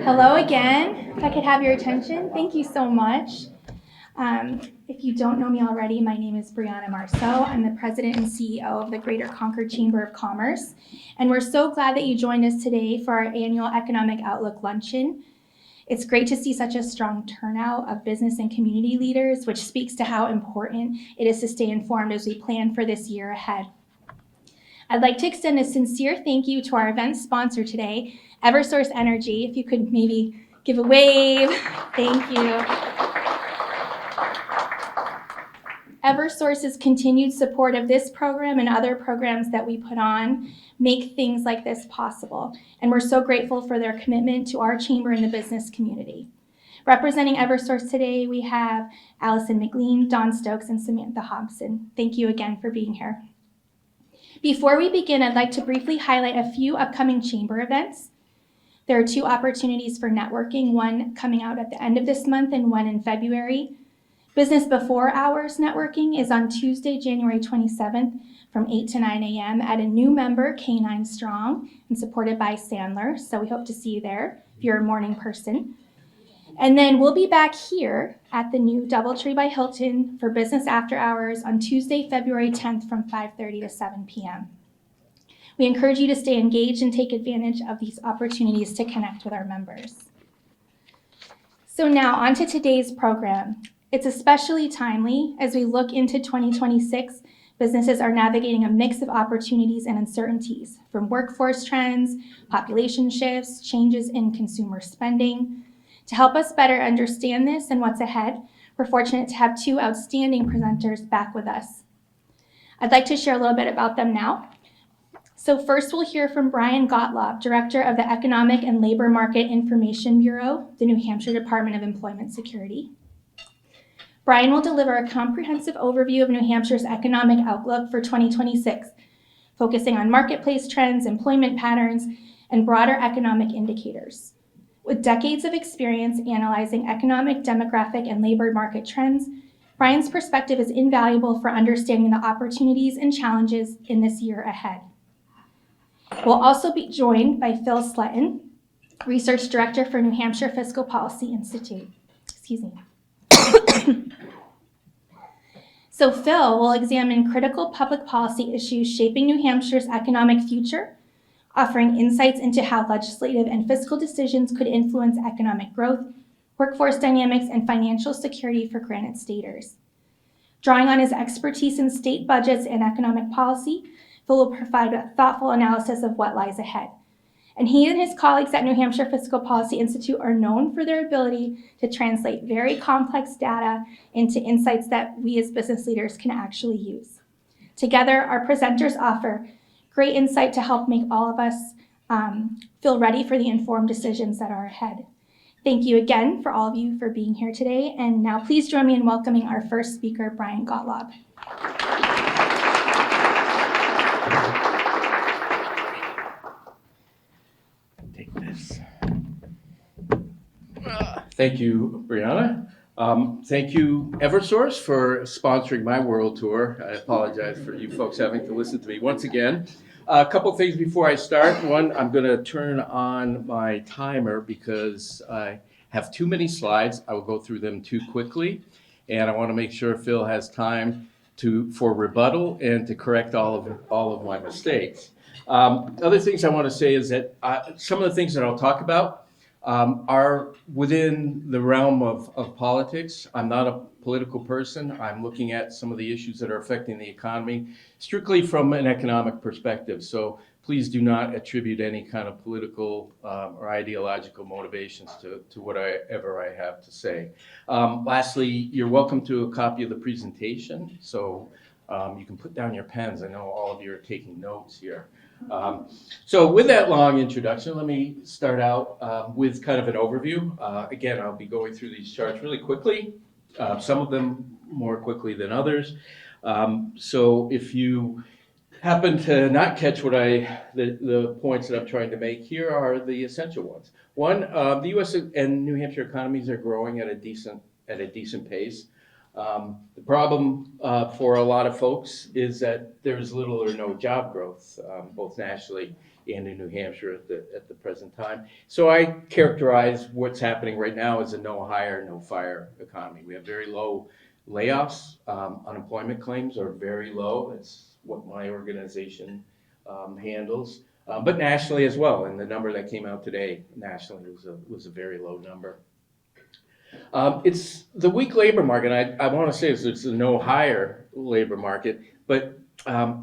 Hello again. If I could have your attention, thank you so much. If you don't know me already, my name is Brianna Marceau. I'm the president and CEO of the Greater Concord Chamber of Commerce, and we're so glad that you joined us today for our annual Economic Outlook Luncheon. It's great to see such a strong turnout of business and community leaders, which speaks to how important it is to stay informed as we plan for this year ahead. I'd like to extend a sincere thank you to our event sponsor today, Eversource Energy. If you could maybe give a wave. Thank you. Eversource's continued support of this program and other programs that we put on make things like this possible, and we're so grateful for their commitment to our chamber and the business community. Representing Eversource today, we have Allison McLean, Dawn Stokes, and Samantha Hobson. Thank you again for being here. Before we begin, I'd like to briefly highlight a few upcoming chamber events. There are 2 opportunities for networking, one coming out at the end of this month and one in February. Business Before Hours networking is on Tuesday, January 27th from 8 to 9 a.m. at a new member, K9 Strong, and supported by Sandler. So we hope to see you there if you're a morning person. And then we'll be back here at the new Doubletree by Hilton for Business After Hours on Tuesday, February 10th from 5:30 to 7 p.m. We encourage you to stay engaged and take advantage of these opportunities to connect with our members. So now on to today's program. It's especially timely as we look into 2026. Businesses are navigating a mix of opportunities and uncertainties, from workforce trends, population shifts, changes in consumer spending. To help us better understand this and what's ahead, we're fortunate to have 2 outstanding presenters back with us. I'd like to share a little bit about them now. So first we'll hear from Brian Gottlob, Director of the Economic and Labor Market Information Bureau, the New Hampshire Department of Employment Security. Brian will deliver a comprehensive overview of New Hampshire's economic outlook for 2026, focusing on marketplace trends, employment patterns, and broader economic indicators. With decades of experience analyzing economic, demographic, and labor market trends, Brian's perspective is invaluable for understanding the opportunities and challenges in this year ahead. We'll also be joined by Phil Sletten, Research Director for New Hampshire Fiscal Policy Institute. So Phil will examine critical public policy issues shaping New Hampshire's economic future, offering insights into how legislative and fiscal decisions could influence economic growth, workforce dynamics, and financial security for Granite Staters. Drawing on his expertise in state budgets and economic policy, Phil will provide a thoughtful analysis of what lies ahead. And he and his colleagues at New Hampshire Fiscal Policy Institute are known for their ability to translate very complex data into insights that we as business leaders can actually use. Together, our presenters offer great insight to help make all of us feel ready for the informed decisions that are ahead. Thank you again for all of you for being here today. And now please join me in welcoming our first speaker, Brian Gottlob. Take this. Thank you, Brianna. Thank you, Eversource, for sponsoring my world tour. I apologize for you folks having to listen to me once again. A couple things before I start. One, I'm going to turn on my timer because I have too many slides. I will go through them too quickly, and I want to make sure Phil has time for rebuttal and to correct all of my mistakes. Other things I want to say is that some of the things that I'll talk about are within the realm of politics. I'm not a political person. I'm looking at some of the issues that are affecting the economy strictly from an economic perspective. So please do not attribute any kind of political or ideological motivations to whatever I have to say. Lastly, you're welcome to a copy of the presentation. So you can put down your pens. I know all of you are taking notes here. So with that long introduction, let me start out with kind of an overview. Again, I'll be going through these charts really quickly, some of them more quickly than others. So if you happen to not catch the points that I'm trying to make, here are the essential ones. One, the U.S. and New Hampshire economies are growing at a decent pace. The problem for a lot of folks is that there's little or no job growth, both nationally and in New Hampshire at the present time. So I characterize what's happening right now as a no hire, no fire economy. We have very low layoffs. Unemployment claims are very low. It's what my organization handles. But nationally as well, and the number that came out today nationally was a very low number. It's the weak labor market. I want to say it's a no hire labor market, but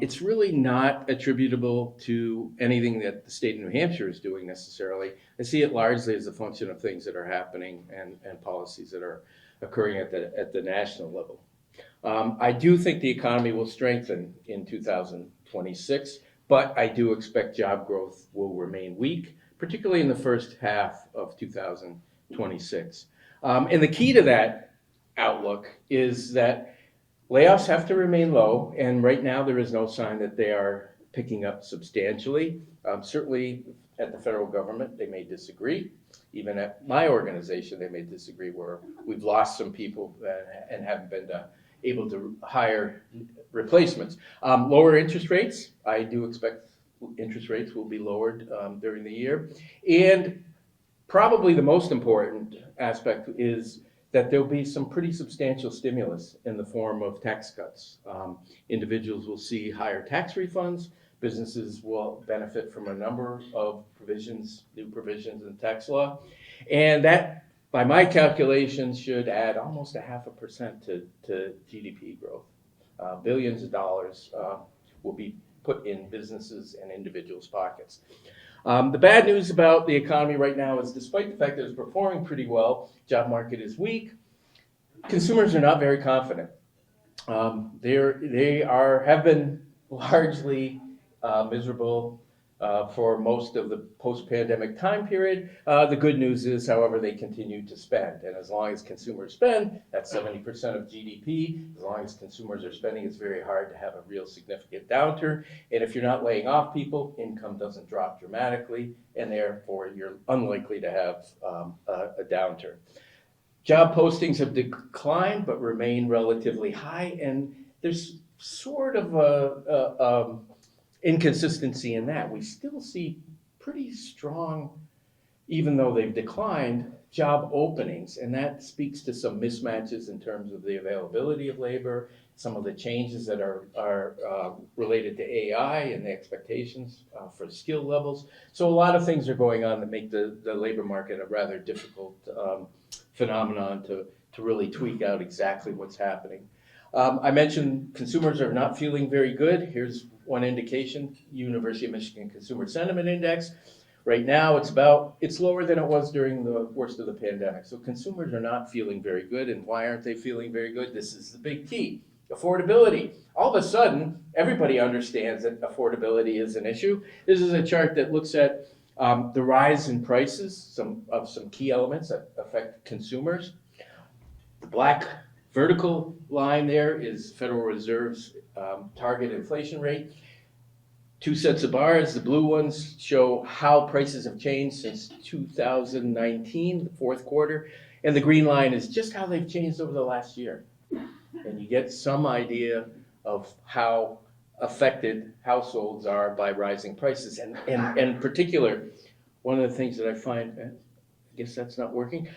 it's really not attributable to anything that the state of New Hampshire is doing necessarily. I see it largely as a function of things that are happening and policies that are occurring at the national level. I do think the economy will strengthen in 2026, but I do expect job growth will remain weak, particularly in the first half of 2026. And the key to that outlook is that layoffs have to remain low, and right now there is no sign that they are picking up substantially. Certainly at the federal government, they may disagree. Even at my organization, they may disagree where we've lost some people and haven't been able to hire replacements. Lower interest rates, I do expect interest rates will be lowered during the year. And probably the most important aspect is that there'll be some pretty substantial stimulus in the form of tax cuts. Individuals will see higher tax refunds. Businesses will benefit from a number of provisions, new provisions in tax law. And that, by my calculations, should add almost 0.5% to GDP growth. Billions of dollars will be put in businesses and individuals' pockets. The bad news about the economy right now is, despite the fact that it's performing pretty well, job market is weak, consumers are not very confident. They have been largely miserable for most of the post-pandemic time period. The good news is, however, they continue to spend. And as long as consumers spend, that's 70% of GDP. As long as consumers are spending, it's very hard to have a real significant downturn. And if you're not laying off people, income doesn't drop dramatically, and therefore you're unlikely to have a downturn. Job postings have declined but remain relatively high, and there's sort of a inconsistency in that. We still see pretty strong, even though they've declined, job openings, and that speaks to some mismatches in terms of the availability of labor, some of the changes that are related to AI and the expectations for skill levels. So a lot of things are going on that make the labor market a rather difficult phenomenon to really tweak out exactly what's happening. I mentioned consumers are not feeling very good. Here's one indication: University of Michigan Consumer Sentiment Index. Right now, it's lower than it was during the worst of the pandemic. So consumers are not feeling very good. And why aren't they feeling very good? This is the big key: affordability. All of a sudden, everybody understands that affordability is an issue. This is a chart that looks at the rise in prices, some key elements that affect consumers. The black vertical line there is Federal Reserve's target inflation rate. Two sets of bars. The blue ones show how prices have changed since 2019, the fourth quarter. And the green line is just how they've changed over the last year. And you get some idea of how affected households are by rising prices. And in particular, one of the things that I find, I guess that's not working,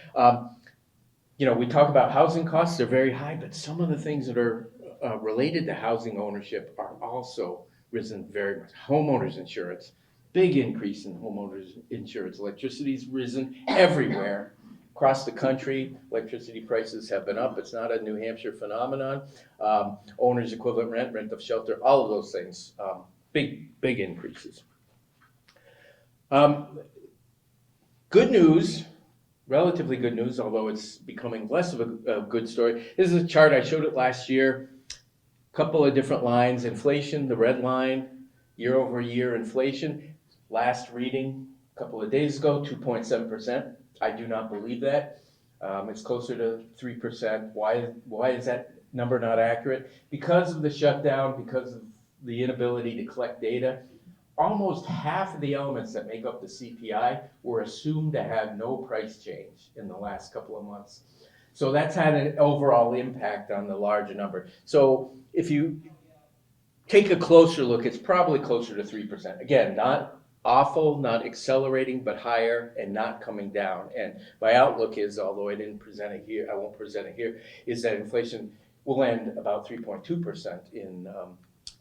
we talk about housing costs, they're very high, but some of the things that are related to housing ownership are also risen very much. Homeowners insurance, big increase in homeowners insurance. Electricity's risen everywhere across the country. Electricity prices have been up. It's not a New Hampshire phenomenon. Owner's equivalent rent of shelter, all of those things, big increases. Good news, relatively good news, although it's becoming less of a good story. This is a chart, I showed it last year. Couple of different lines. Inflation, the red line, year over year inflation. Last reading a couple of days ago, 2.7%. I do not believe that. It's closer to 3%. Why is that number not accurate? Because of the shutdown, because of the inability to collect data, almost half of the elements that make up the CPI were assumed to have no price change in the last couple of months. So that's had an overall impact on the larger number. So if you take a closer look, it's probably closer to 3%. Again, not awful, not accelerating, but higher and not coming down. And my outlook is, although I didn't present it here, I won't present it here, is that inflation will end about 3.2% in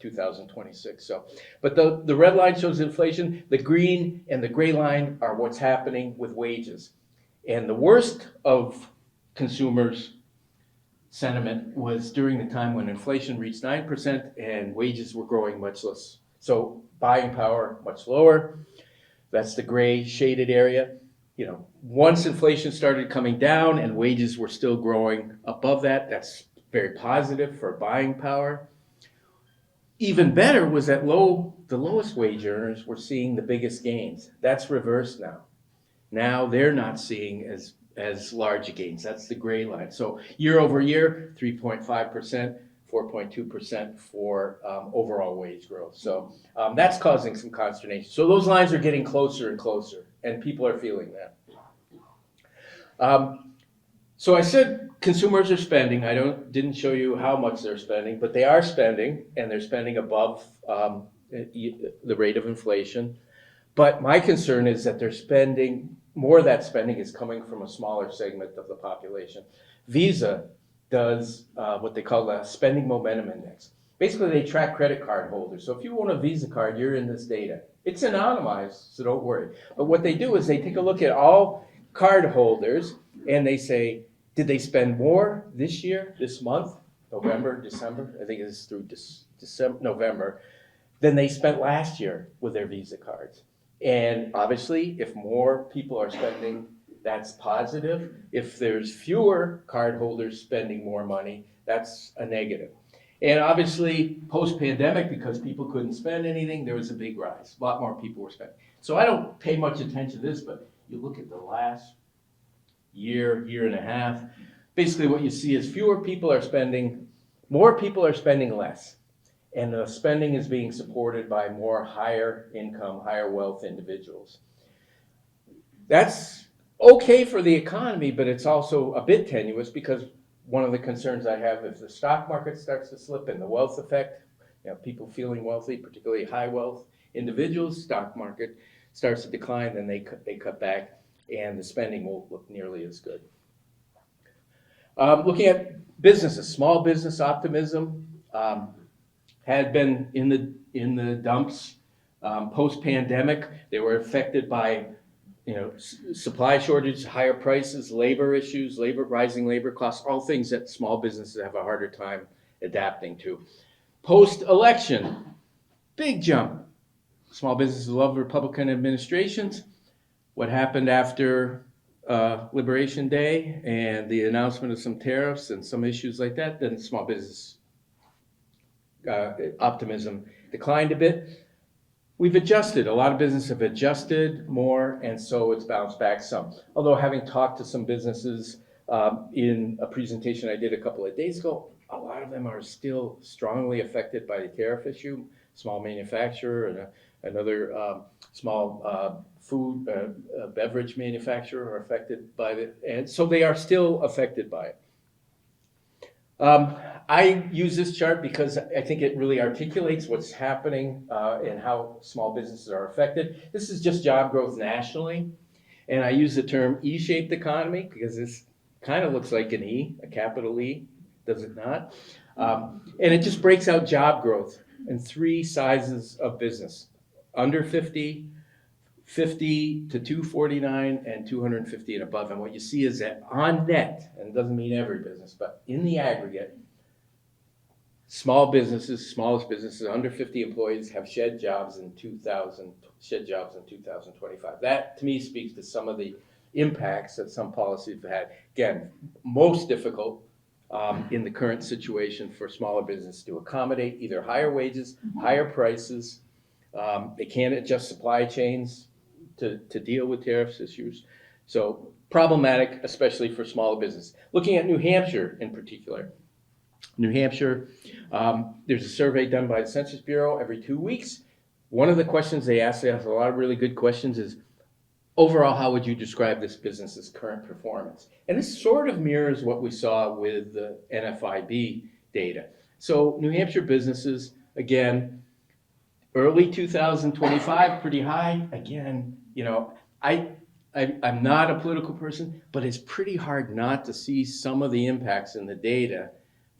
2026. So, but the red line shows inflation. The green and the gray line are what's happening with wages. And the worst of consumers' sentiment was during the time when inflation reached 9% and wages were growing much less. So buying power much lower. That's the gray shaded area. You know, once inflation started coming down and wages were still growing above that, that's very positive for buying power. Even better was that the lowest wage earners were seeing the biggest gains. That's reversed now. Now they're not seeing as large gains. That's the gray line. So year over year, 3.5%, 4.2% for overall wage growth. So that's causing some consternation. So those lines are getting closer and closer, and people are feeling that. So I said consumers are spending. I didn't show you how much they're spending, but they are spending, and they're spending above the rate of inflation. But my concern is that they're spending, more of that spending is coming from a smaller segment of the population. Visa does what they call a spending momentum index. Basically, they track credit card holders. So if you own a Visa card, you're in this data. It's anonymized, so don't worry. But what they do is they take a look at all card holders, and they say, did they spend more this year, this month, November, December? I think it's through December, November, than they spent last year with their Visa cards. And obviously, if more people are spending, that's positive. If there's fewer cardholders spending more money, that's a negative. And obviously, post-pandemic, because people couldn't spend anything, there was a big rise. A lot more people were spending. So I don't pay much attention to this, but you look at the last year and a half, basically what you see is fewer people are spending, more people are spending less. And the spending is being supported by more higher income, higher wealth individuals. That's okay for the economy, but it's also a bit tenuous because one of the concerns I have, if the stock market starts to slip and the wealth effect, people feeling wealthy, particularly high wealth individuals, stock market starts to decline, then they cut back and the spending won't look nearly as good. Looking at businesses, small business optimism had been in the dumps post-pandemic. They were affected by supply shortage, higher prices, labor issues, rising labor costs, all things that small businesses have a harder time adapting to. Post-election, big jump. Small businesses love Republican administrations. What happened after Liberation Day and the announcement of some tariffs and some issues like that, then small business optimism declined a bit. We've adjusted. A lot of businesses have adjusted more, and so it's bounced back some. Although having talked to some businesses in a presentation I did a couple of days ago, a lot of them are still strongly affected by the tariff issue. Small manufacturer and another small food beverage manufacturer are affected by it, and so they are still affected by it. I use this chart because I think it really articulates what's happening and how small businesses are affected. This is just job growth nationally, and I use the term E-shaped economy because this kind of looks like an E, a capital E, does it not? And it just breaks out job growth in three sizes of business: under 50, 50 to 249, and 250 and above. And what you see is that on net, and it doesn't mean every business, but in the aggregate, small businesses, smallest businesses, under 50 employees have shed jobs in 2025. That, to me, speaks to some of the impacts that some policies have had. Again, most difficult in the current situation for smaller businesses to accommodate either higher wages, higher prices. They can't adjust supply chains to deal with tariffs issues. So problematic, especially for smaller business. Looking at New Hampshire in particular. New Hampshire, there's a survey done by the Census Bureau every 2 weeks. One of the questions they ask a lot of really good questions, is overall, how would you describe this business's current performance? And this sort of mirrors what we saw with the NFIB data. So New Hampshire businesses, again, Early 2025, pretty high. Again, I'm not a political person, but it's pretty hard not to see some of the impacts in the data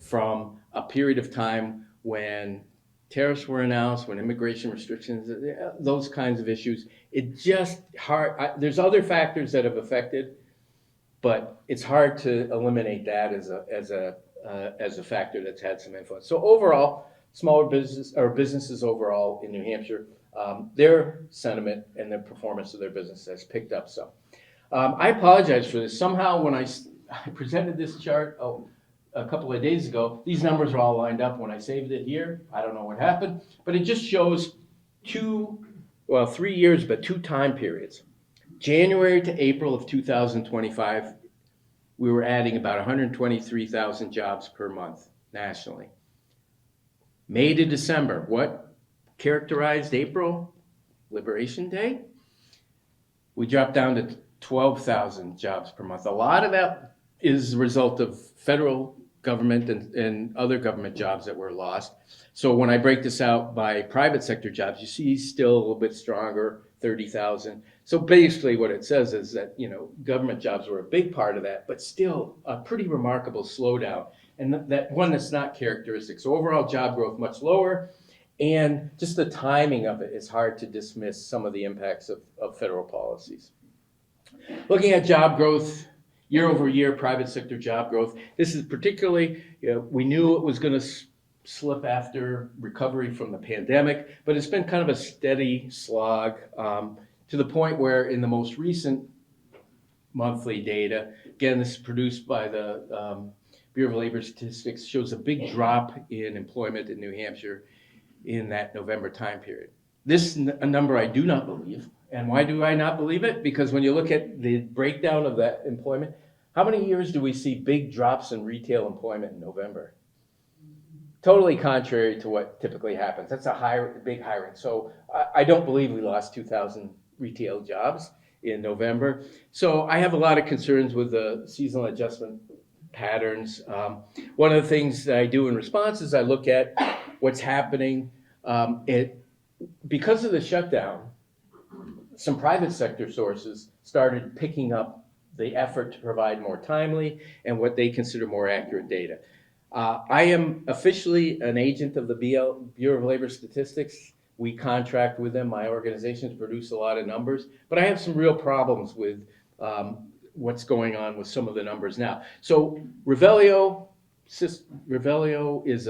from a period of time when tariffs were announced, when immigration restrictions, those kinds of issues. It just hard. There's other factors that have affected, but it's hard to eliminate that as a factor that's had some influence. So overall, smaller businesses overall in New Hampshire, their sentiment and the performance of their business has picked up some. I apologize for this. Somehow when I presented this chart a couple of days ago, these numbers are all lined up when I saved it here. I don't know what happened, but it just shows 3 years, but 2 time periods. January to April of 2025, we were adding about 123,000 jobs per month nationally. May to December, what characterized April? Liberation Day. We dropped down to 12,000 jobs per month. A lot of that is a result of federal government and other government jobs that were lost. So when I break this out by private sector jobs, you see still a little bit stronger, 30,000. So basically what it says is that, government jobs were a big part of that, but still a pretty remarkable slowdown. And that one that's not characteristic. So overall job growth much lower, and just the timing of it is hard to dismiss some of the impacts of federal policies. Looking at job growth, year over year, private sector job growth, this is particularly, we knew it was going to slip after recovery from the pandemic, but it's been kind of a steady slog to the point where in the most recent monthly data, again, this is produced by the Bureau of Labor Statistics, shows a big drop in employment in New Hampshire in that November time period. This is a number I do not believe. And why do I not believe it? Because when you look at the breakdown of that employment, how many years do we see big drops in retail employment in November? Totally contrary to what typically happens. That's a big hiring. So I don't believe we lost 2,000 retail jobs in November. So I have a lot of concerns with the seasonal adjustment patterns. One of the things that I do in response is I look at what's happening. Because of the shutdown, some private sector sources started picking up the effort to provide more timely and what they consider more accurate data. I am officially an agent of the Bureau of Labor Statistics. We contract with them. My organizations produce a lot of numbers, but I have some real problems with what's going on with some of the numbers now. So Revelio is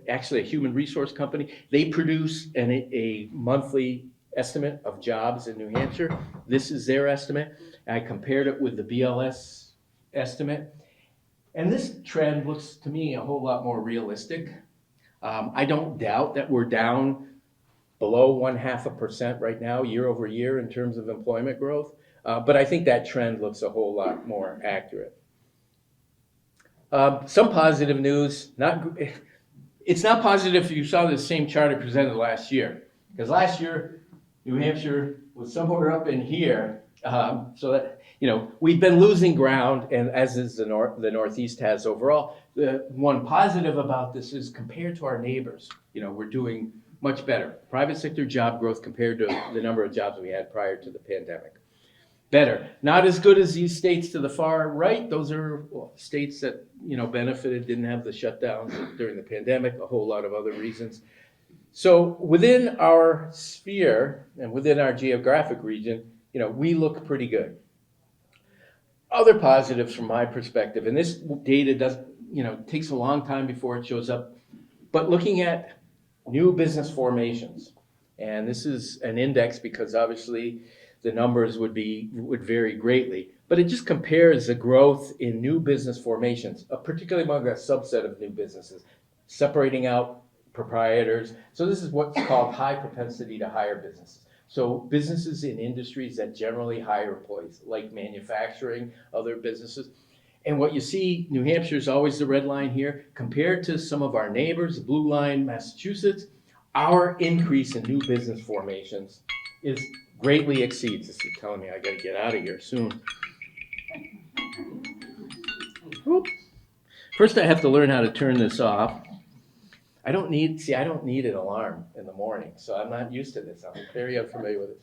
actually a human resource company. They produce a monthly estimate of jobs in New Hampshire. This is their estimate. I compared it with the BLS estimate. And this trend looks to me a whole lot more realistic. I don't doubt that we're down below 0.5% right now, year over year, in terms of employment growth. But I think that trend looks a whole lot more accurate. Some positive news. It's not positive if you saw the same chart I presented last year. Because last year, New Hampshire was somewhere up in here. So that, we've been losing ground, and as is the Northeast has overall. The one positive about this is compared to our neighbors, we're doing much better. Private sector job growth compared to the number of jobs we had prior to the pandemic. Better. Not as good as these states to the far right. Those are states that, benefited, didn't have the shutdowns during the pandemic, a whole lot of other reasons. So within our sphere and within our geographic region, we look pretty good. Other positives from my perspective, and this data takes a long time before it shows up, but looking at new business formations, and this is an index because obviously the numbers would vary greatly, but it just compares the growth in new business formations, particularly among a subset of new businesses, separating out proprietors. So this is what's called high propensity to hire businesses. So businesses in industries that generally hire employees, like manufacturing, other businesses. And what you see, New Hampshire is always the red line here. Compared to some of our neighbors, the blue line, Massachusetts, our increase in new business formations greatly exceeds. This is telling me I got to get out of here soon. First, I have to learn how to turn this off. I don't need an alarm in the morning, so I'm not used to this. I'm very unfamiliar with it.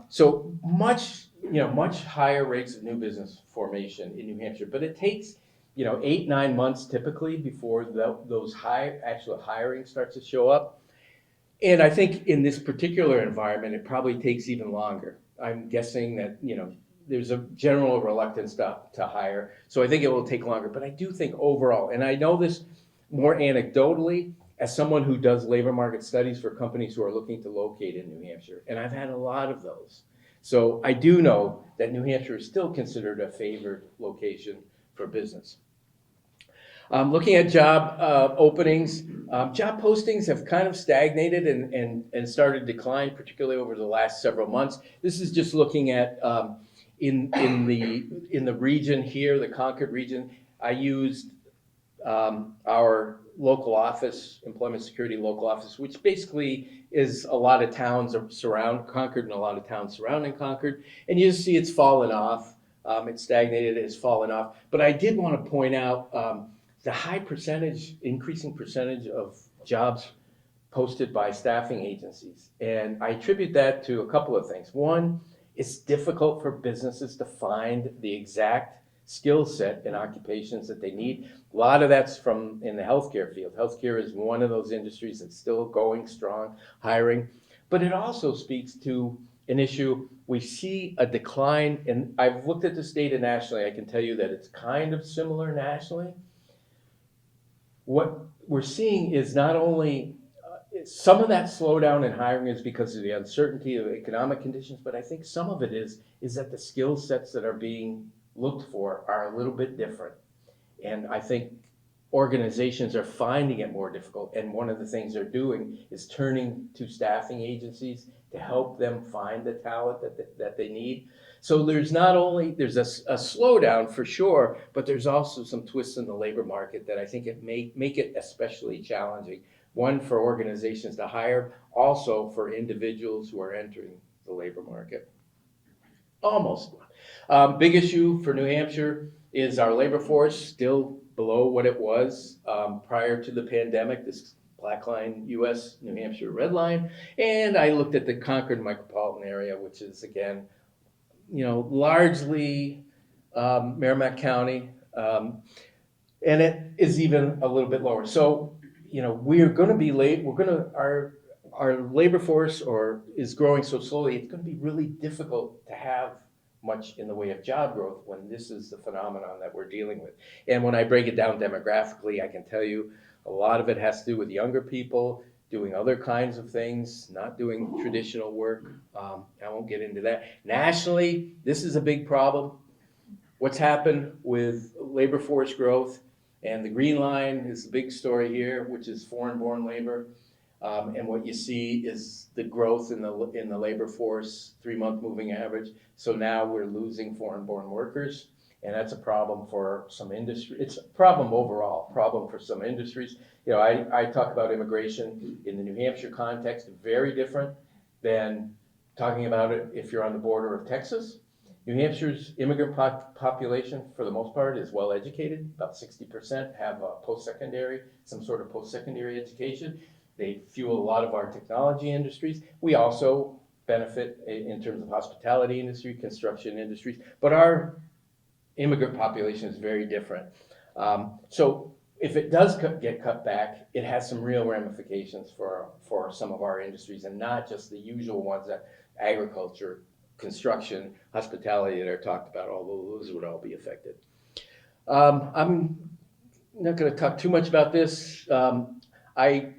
So much higher rates of new business formation in New Hampshire, but it takes 8-9 months typically before those actual hiring starts to show up. And I think in this particular environment, it probably takes even longer. I'm guessing that there's a general reluctance to hire, so I think it will take longer. But I do think overall, and I know this more anecdotally, as someone who does labor market studies for companies who are looking to locate in New Hampshire, and I've had a lot of those. So I do know that New Hampshire is still considered a favored location for business. Looking at job openings, job postings have kind of stagnated and started to decline, particularly over the last several months. This is just looking at in the region here, the Concord region. I used our local office, Employment Security local office, which basically is a lot of towns surround Concord and a lot of towns surrounding Concord. And you see it's fallen off. It's stagnated, it's fallen off. But I did want to point out the increasing percentage of jobs posted by staffing agencies. And I attribute that to a couple of things. One, it's difficult for businesses to find the exact skill set and occupations that they need. A lot of that's in the healthcare field. Healthcare is one of those industries that's still going strong, hiring. But it also speaks to an issue. We see a decline, and I've looked at this data nationally. I can tell you that it's kind of similar nationally. What we're seeing is not only some of that slowdown in hiring is because of the uncertainty of economic conditions, but I think some of it is that the skill sets that are being looked for are a little bit different. And I think organizations are finding it more difficult. And one of the things they're doing is turning to staffing agencies to help them find the talent that they need. So there's a slowdown for sure, but there's also some twists in the labor market that I think it may make it especially challenging. One, for organizations to hire, also for individuals who are entering the labor market. Almost. Big issue for New Hampshire is our labor force still below what it was prior to the pandemic, this black line US, New Hampshire red line. And I looked at the Concord micropolitan area, which is, again, largely Merrimack County, and it is even a little bit lower. So, we're going to be late. Our labor force is growing so slowly. It's going to be really difficult to have much in the way of job growth when this is the phenomenon that we're dealing with. And when I break it down demographically, I can tell you a lot of it has to do with younger people doing other kinds of things, not doing traditional work. I won't get into that. Nationally, this is a big problem. What's happened with labor force growth, and the green line is the big story here, which is foreign-born labor. And what you see is the growth in the labor force, 3-month moving average. So now we're losing foreign-born workers, and that's a problem for some industry. It's a problem overall, problem for some industries. I talk about immigration in the New Hampshire context, very different than talking about it if you're on the border of Texas. New Hampshire's immigrant population, for the most part, is well educated. About 60% have some sort of post-secondary education. They fuel a lot of our technology industries. We also benefit in terms of hospitality industry, construction industries, but our immigrant population is very different. So if it does get cut back, it has some real ramifications for some of our industries, and not just the usual ones that agriculture, construction, hospitality that are talked about, although those would all be affected. I'm not going to talk too much about this. I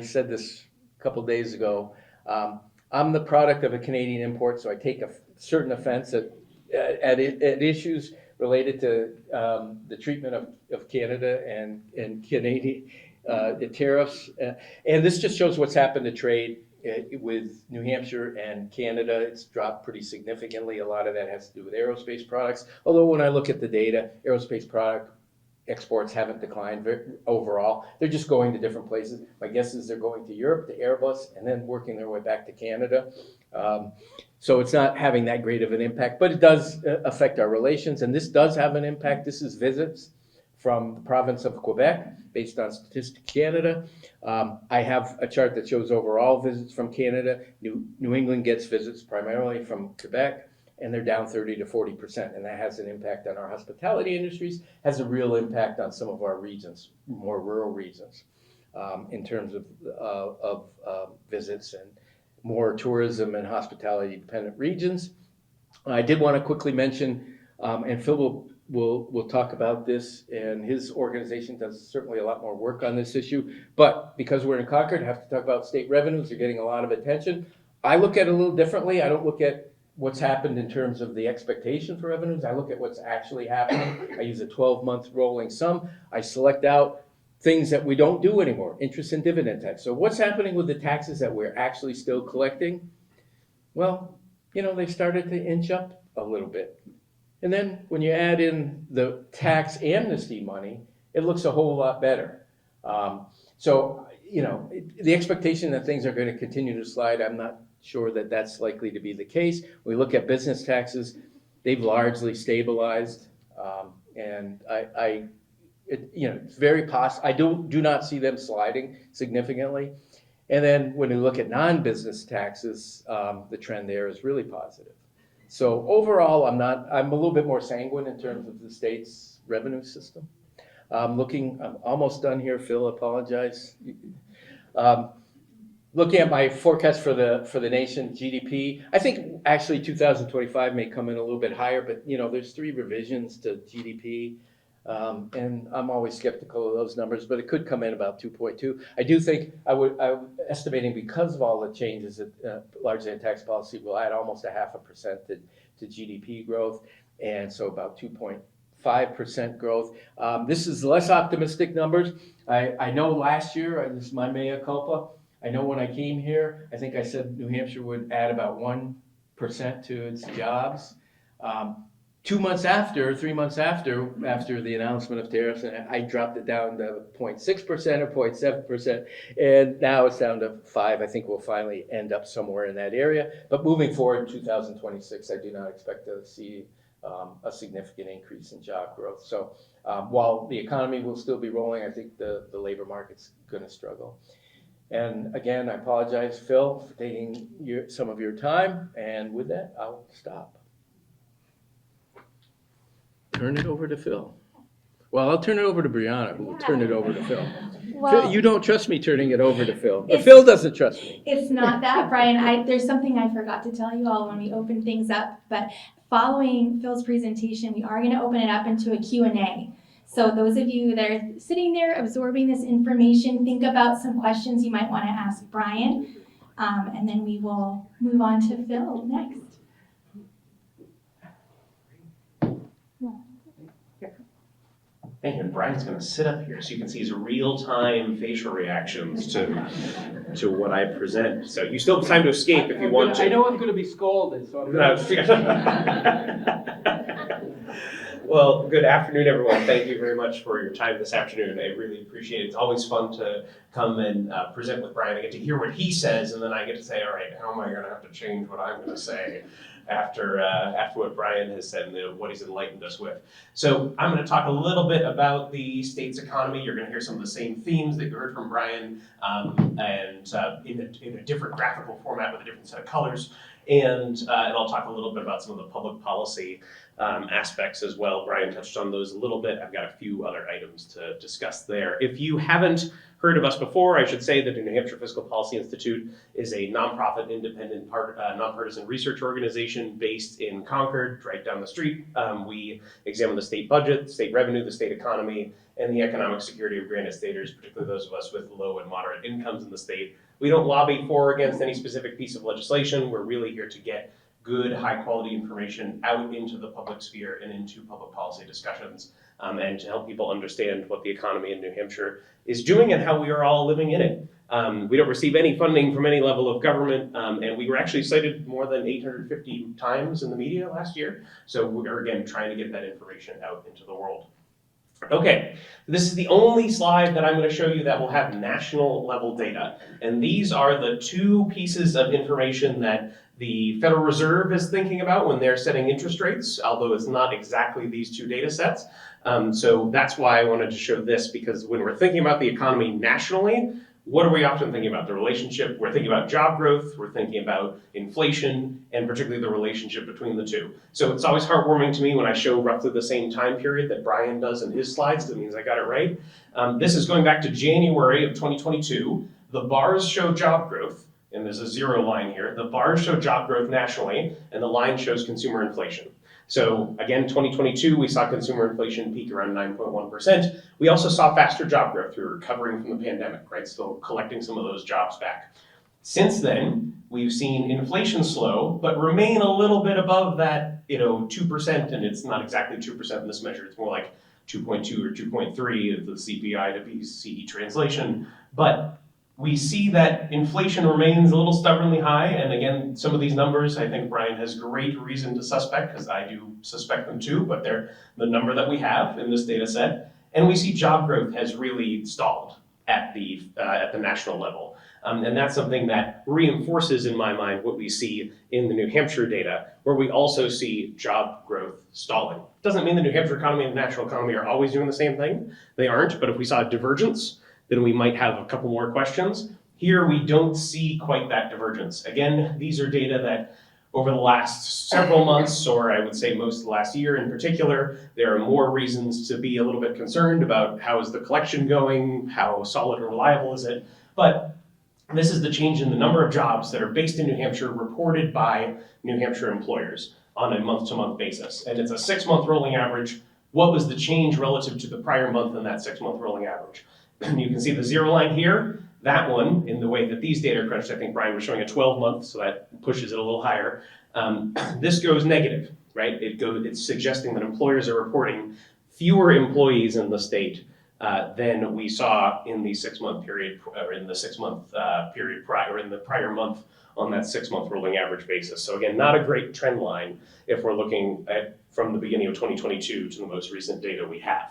said this a couple days ago. I'm the product of a Canadian import, so I take a certain offense at issues related to the treatment of Canada and Canadian tariffs. And this just shows what's happened to trade with New Hampshire and Canada. It's dropped pretty significantly. A lot of that has to do with aerospace products. Although when I look at the data, aerospace product exports haven't declined overall. They're just going to different places. My guess is they're going to Europe, to Airbus, and then working their way back to Canada. So it's not having that great of an impact, but it does affect our relations, and this does have an impact. This is visits from the province of Quebec, based on Statistics Canada. I have a chart that shows overall visits from Canada. New England gets visits primarily from Quebec, and they're down 30 to 40%, and that has an impact on our hospitality industries, has a real impact on some of our regions, more rural regions, in terms of visits and more tourism and hospitality dependent regions. I did want to quickly mention, and Phil will talk about this, and his organization does certainly a lot more work on this issue, but because we're in Concord, I have to talk about state revenues. They're getting a lot of attention. I look at it a little differently. I don't look at what's happened in terms of the expectation for revenues. I look at what's actually happening. I use a 12-month rolling sum. I select out things that we don't do anymore, interest and dividend tax. So what's happening with the taxes that we're actually still collecting? Well, they've started to inch up a little bit. And then when you add in the tax amnesty money, it looks a whole lot better. So the expectation that things are going to continue to slide, I'm not sure that that's likely to be the case. When we look at business taxes, they've largely stabilized, and it's very possible. I do not see them sliding significantly. And then when we look at non-business taxes, the trend there is really positive. So overall, I'm a little bit more sanguine in terms of the state's revenue system. I'm almost done here, Phil, apologize. Looking at my forecast for the nation GDP, I think actually 2025 may come in a little bit higher, but there's 3 revisions to GDP, and I'm always skeptical of those numbers, but it could come in about 2.2. I do think I'm estimating, because of all the changes largely in tax policy, will add almost 0.5% to GDP growth, and so about 2.5% growth. This is less optimistic numbers. I know last year, this is my mea culpa. I know when I came here, I think I said New Hampshire would add about 1% to its jobs. 3 months after the announcement of tariffs, I dropped it down to 0.6% or 0.7%, and now it's down to 5%. I think we'll finally end up somewhere in that area. But moving forward, 2026, I do not expect to see a significant increase in job growth. So while the economy will still be rolling, I think the labor market's going to struggle. And again, I apologize, Phil, for taking some of your time. And with that, I'll stop. Turn it over to Phil. Well, I'll turn it over to Brianna, who will turn it over to Phil. Well, you don't trust me turning it over to Phil. Phil doesn't trust me. It's not that, Brian. There's something I forgot to tell you all when we open things up. But following Phil's presentation, we are going to open it up into a Q&A. So those of you that are sitting there absorbing this information, think about some questions you might want to ask Brian, and then we will move on to Phil next. Thank you. And Brian's going to sit up here so you can see his real-time facial reactions to what I present. So you still have time to escape if you want to. I know I'm going to be scolded, so I'm Well, good afternoon, everyone. Thank you very much for your time this afternoon. I really appreciate it. It's always fun to come and present with Brian. I get to hear what he says, and then I get to say, all right, how am I going to have to change what I'm going to say after what Brian has said and what he's enlightened us with. So I'm going to talk a little bit about the state's economy. You're going to hear some of the same themes that you heard from Brian, and in a different graphical format with a different set of colors. And I'll talk a little bit about some of the public policy aspects as well. Brian touched on those a little bit. I've got a few other items to discuss there. If you haven't heard of us before, I should say that the New Hampshire Fiscal Policy Institute is a nonprofit, independent, nonpartisan research organization based in Concord, right down the street. We examine the state budget, state revenue, the state economy, and the economic security of Granite Staters, particularly those of us with low and moderate incomes in the state. We don't lobby for or against any specific piece of legislation. We're really here to get good, high-quality information out into the public sphere and into public policy discussions, and to help people understand what the economy in New Hampshire is doing and how we are all living in it. We don't receive any funding from any level of government, and we were actually cited more than 850 times in the media last year. So we're, again, trying to get that information out into the world. Okay, this is the only slide that I'm going to show you that will have national level data. And these are the two pieces of information that the Federal Reserve is thinking about when they're setting interest rates, although it's not exactly these two data sets. So that's why I wanted to show this, because when we're thinking about the economy nationally, what are we often thinking about? The relationship, we're thinking about job growth, we're thinking about inflation, and particularly the relationship between the two. So it's always heartwarming to me when I show roughly the same time period that Brian does in his slides. That means I got it right. This is going back to January of 2022. The bars show job growth, and there's a zero line here. The bars show job growth nationally, and the line shows consumer inflation. So again, 2022, we saw consumer inflation peak around 9.1%. We also saw faster job growth. We were recovering from the pandemic, right? Still collecting some of those jobs back. Since then, we've seen inflation slow, but remain a little bit above that, 2%, and it's not exactly 2% in this measure. It's more like 2.2 or 2.3 of the CPI to PCE translation. But we see that inflation remains a little stubbornly high, and again, some of these numbers, I think Brian has great reason to suspect, because I do suspect them too, but they're the number that we have in this data set. And we see job growth has really stalled at the national level. And that's something that reinforces in my mind what we see in the New Hampshire data, where we also see job growth stalling. Doesn't mean the New Hampshire economy and the national economy are always doing the same thing. They aren't, but if we saw a divergence, then we might have a couple more questions. Here, we don't see quite that divergence. Again, these are data that over the last several months, or I would say most of the last year in particular, there are more reasons to be a little bit concerned about how is the collection going, how solid and reliable is it. But this is the change in the number of jobs that are based in New Hampshire reported by New Hampshire employers on a month-to-month basis. And it's a 6-month rolling average. What was the change relative to the prior month in that 6-month rolling average? You can see the zero line here. That one, in the way that these data are crunched, I think Brian was showing a 12-month, so that pushes it a little higher. This goes negative, right? It's suggesting that employers are reporting fewer employees in the state than we saw in the 6-month period, or in the 6-month period prior, in the prior month on that 6-month rolling average basis. So again, not a great trend line if we're looking at from the beginning of 2022 to the most recent data we have.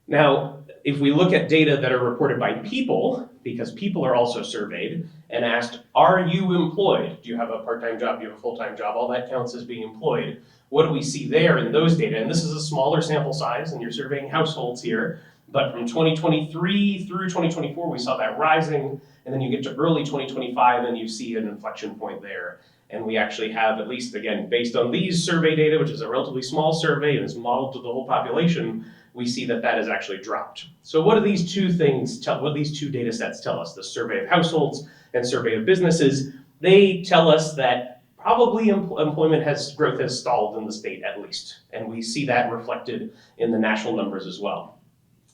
Now, if we look at data that are reported by people, because people are also surveyed and asked, are you employed? Do you have a part-time job? Do you have a full-time job? All that counts as being employed. What do we see there in those data? And this is a smaller sample size, and you're surveying households here. But from 2023 through 2024, we saw that rising. And then you get to early 2025, and you see an inflection point there. And we actually have, at least, again, based on these survey data, which is a relatively small survey and is modeled to the whole population, we see that that has actually dropped. So what do these two things tell, what do these two data sets tell us? The survey of households and survey of businesses, they tell us that probably employment growth has stalled in the state at least. And we see that reflected in the national numbers as well.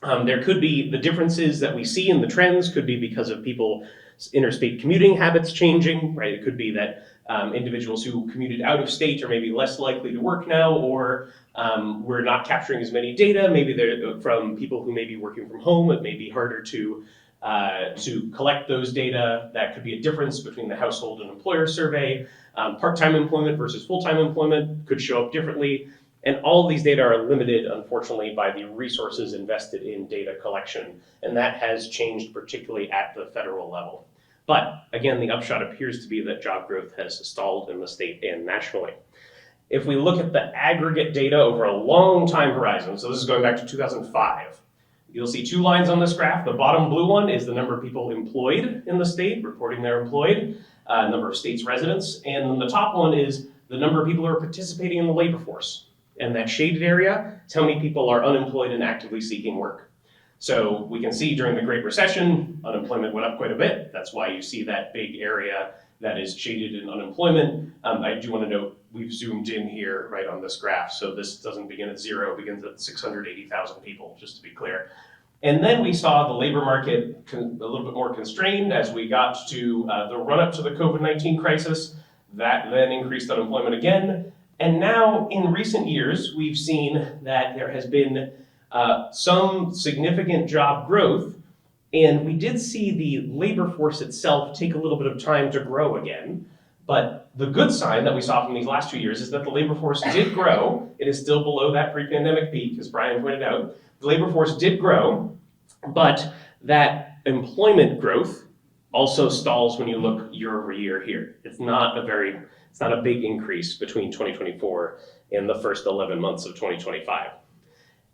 There could be the differences that we see in the trends could be because of people's interstate commuting habits changing, right? It could be that individuals who commuted out of state are maybe less likely to work now, or we're not capturing as many data. Maybe they're from people who may be working from home. It may be harder to collect those data. That could be a difference between the household and employer survey. Part-time employment versus full-time employment could show up differently. And all these data are limited, unfortunately, by the resources invested in data collection. And that has changed particularly at the federal level. But again, the upshot appears to be that job growth has stalled in the state and nationally. If we look at the aggregate data over a long time horizon, so this is going back to 2005, you'll see two lines on this graph. The bottom blue one is the number of people employed in the state, reporting they're employed, number of states residents. And then the top one is the number of people who are participating in the labor force. And that shaded area is how many people are unemployed and actively seeking work. So we can see during the Great Recession, unemployment went up quite a bit. That's why you see that big area that is shaded in unemployment. I do want to note we've zoomed in here right on this graph. So this doesn't begin at zero, it begins at 680,000 people, just to be clear. And then we saw the labor market a little bit more constrained as we got to the run-up to the COVID-19 crisis. That then increased unemployment again. And now, in recent years, we've seen that there has been some significant job growth, and we did see the labor force itself take a little bit of time to grow again. But the good sign that we saw from these last 2 years is that the labor force did grow. It is still below that pre-pandemic peak, as Brian pointed out, the labor force did grow, but that employment growth also stalls when you look year over year here. It's not a big increase between 2024 and the first 11 months of 2025.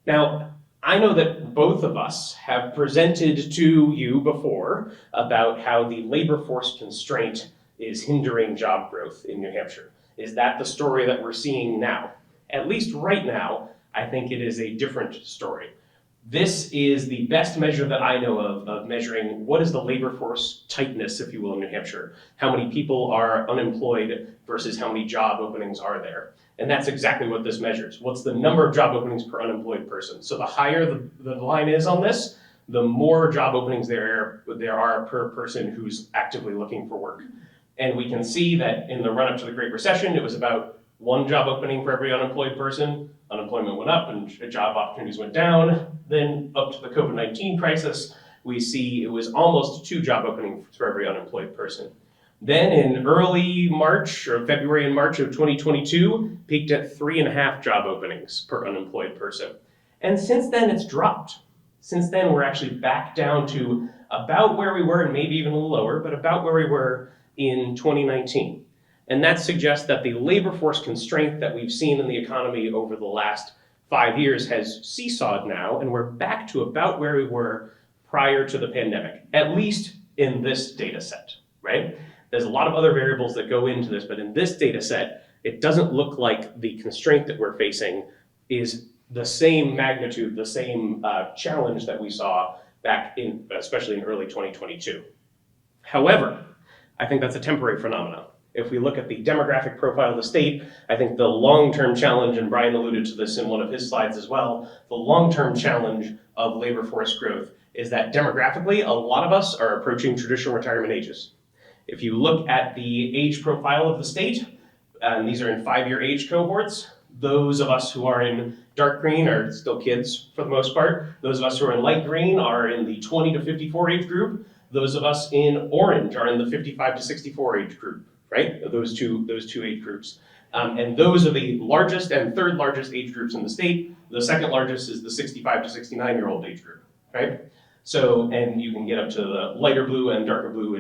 Now, I know that both of us have presented to you before about how the labor force constraint is hindering job growth in New Hampshire. Is that the story that we're seeing now? At least right now, I think it is a different story. This is the best measure that I know of measuring what is the labor force tightness, if you will, in New Hampshire. How many people are unemployed versus how many job openings are there. And that's exactly what this measures. What's the number of job openings per unemployed person? So the higher the line is on this, the more job openings there are per person who's actively looking for work. And we can see that in the run-up to the Great Recession, it was about 1 job opening for every unemployed person. Unemployment went up and job opportunities went down. Then up to the COVID-19 crisis, we see it was almost 2 job openings for every unemployed person. Then in early March, or February and March of 2022, peaked at 3.5 job openings per unemployed person. And since then, it's dropped. Since then, we're actually back down to about where we were, and maybe even a little lower, but about where we were in 2019. And that suggests that the labor force constraint that we've seen in the economy over the last 5 years has seesawed now, and we're back to about where we were prior to the pandemic, at least in this data set, right? There's a lot of other variables that go into this, but in this data set, it doesn't look like the constraint that we're facing is the same magnitude, the same challenge that we saw back in, especially in early 2022. However, I think that's a temporary phenomenon. If we look at the demographic profile of the state, I think the long-term challenge, and Brian alluded to this in one of his slides as well, the long-term challenge of labor force growth is that demographically, a lot of us are approaching traditional retirement ages. If you look at the age profile of the state, and these are in 5-year age cohorts, those of us who are in dark green are still kids for the most part. Those of us who are in light green are in the 20 to 54 age group. Those of us in orange are in the 55 to 64 age group, right? Those two age groups. And those are the largest and third largest age groups in the state. The second largest is the 65 to 69-year-old age group, right? So, and you can get up to the lighter blue and darker blue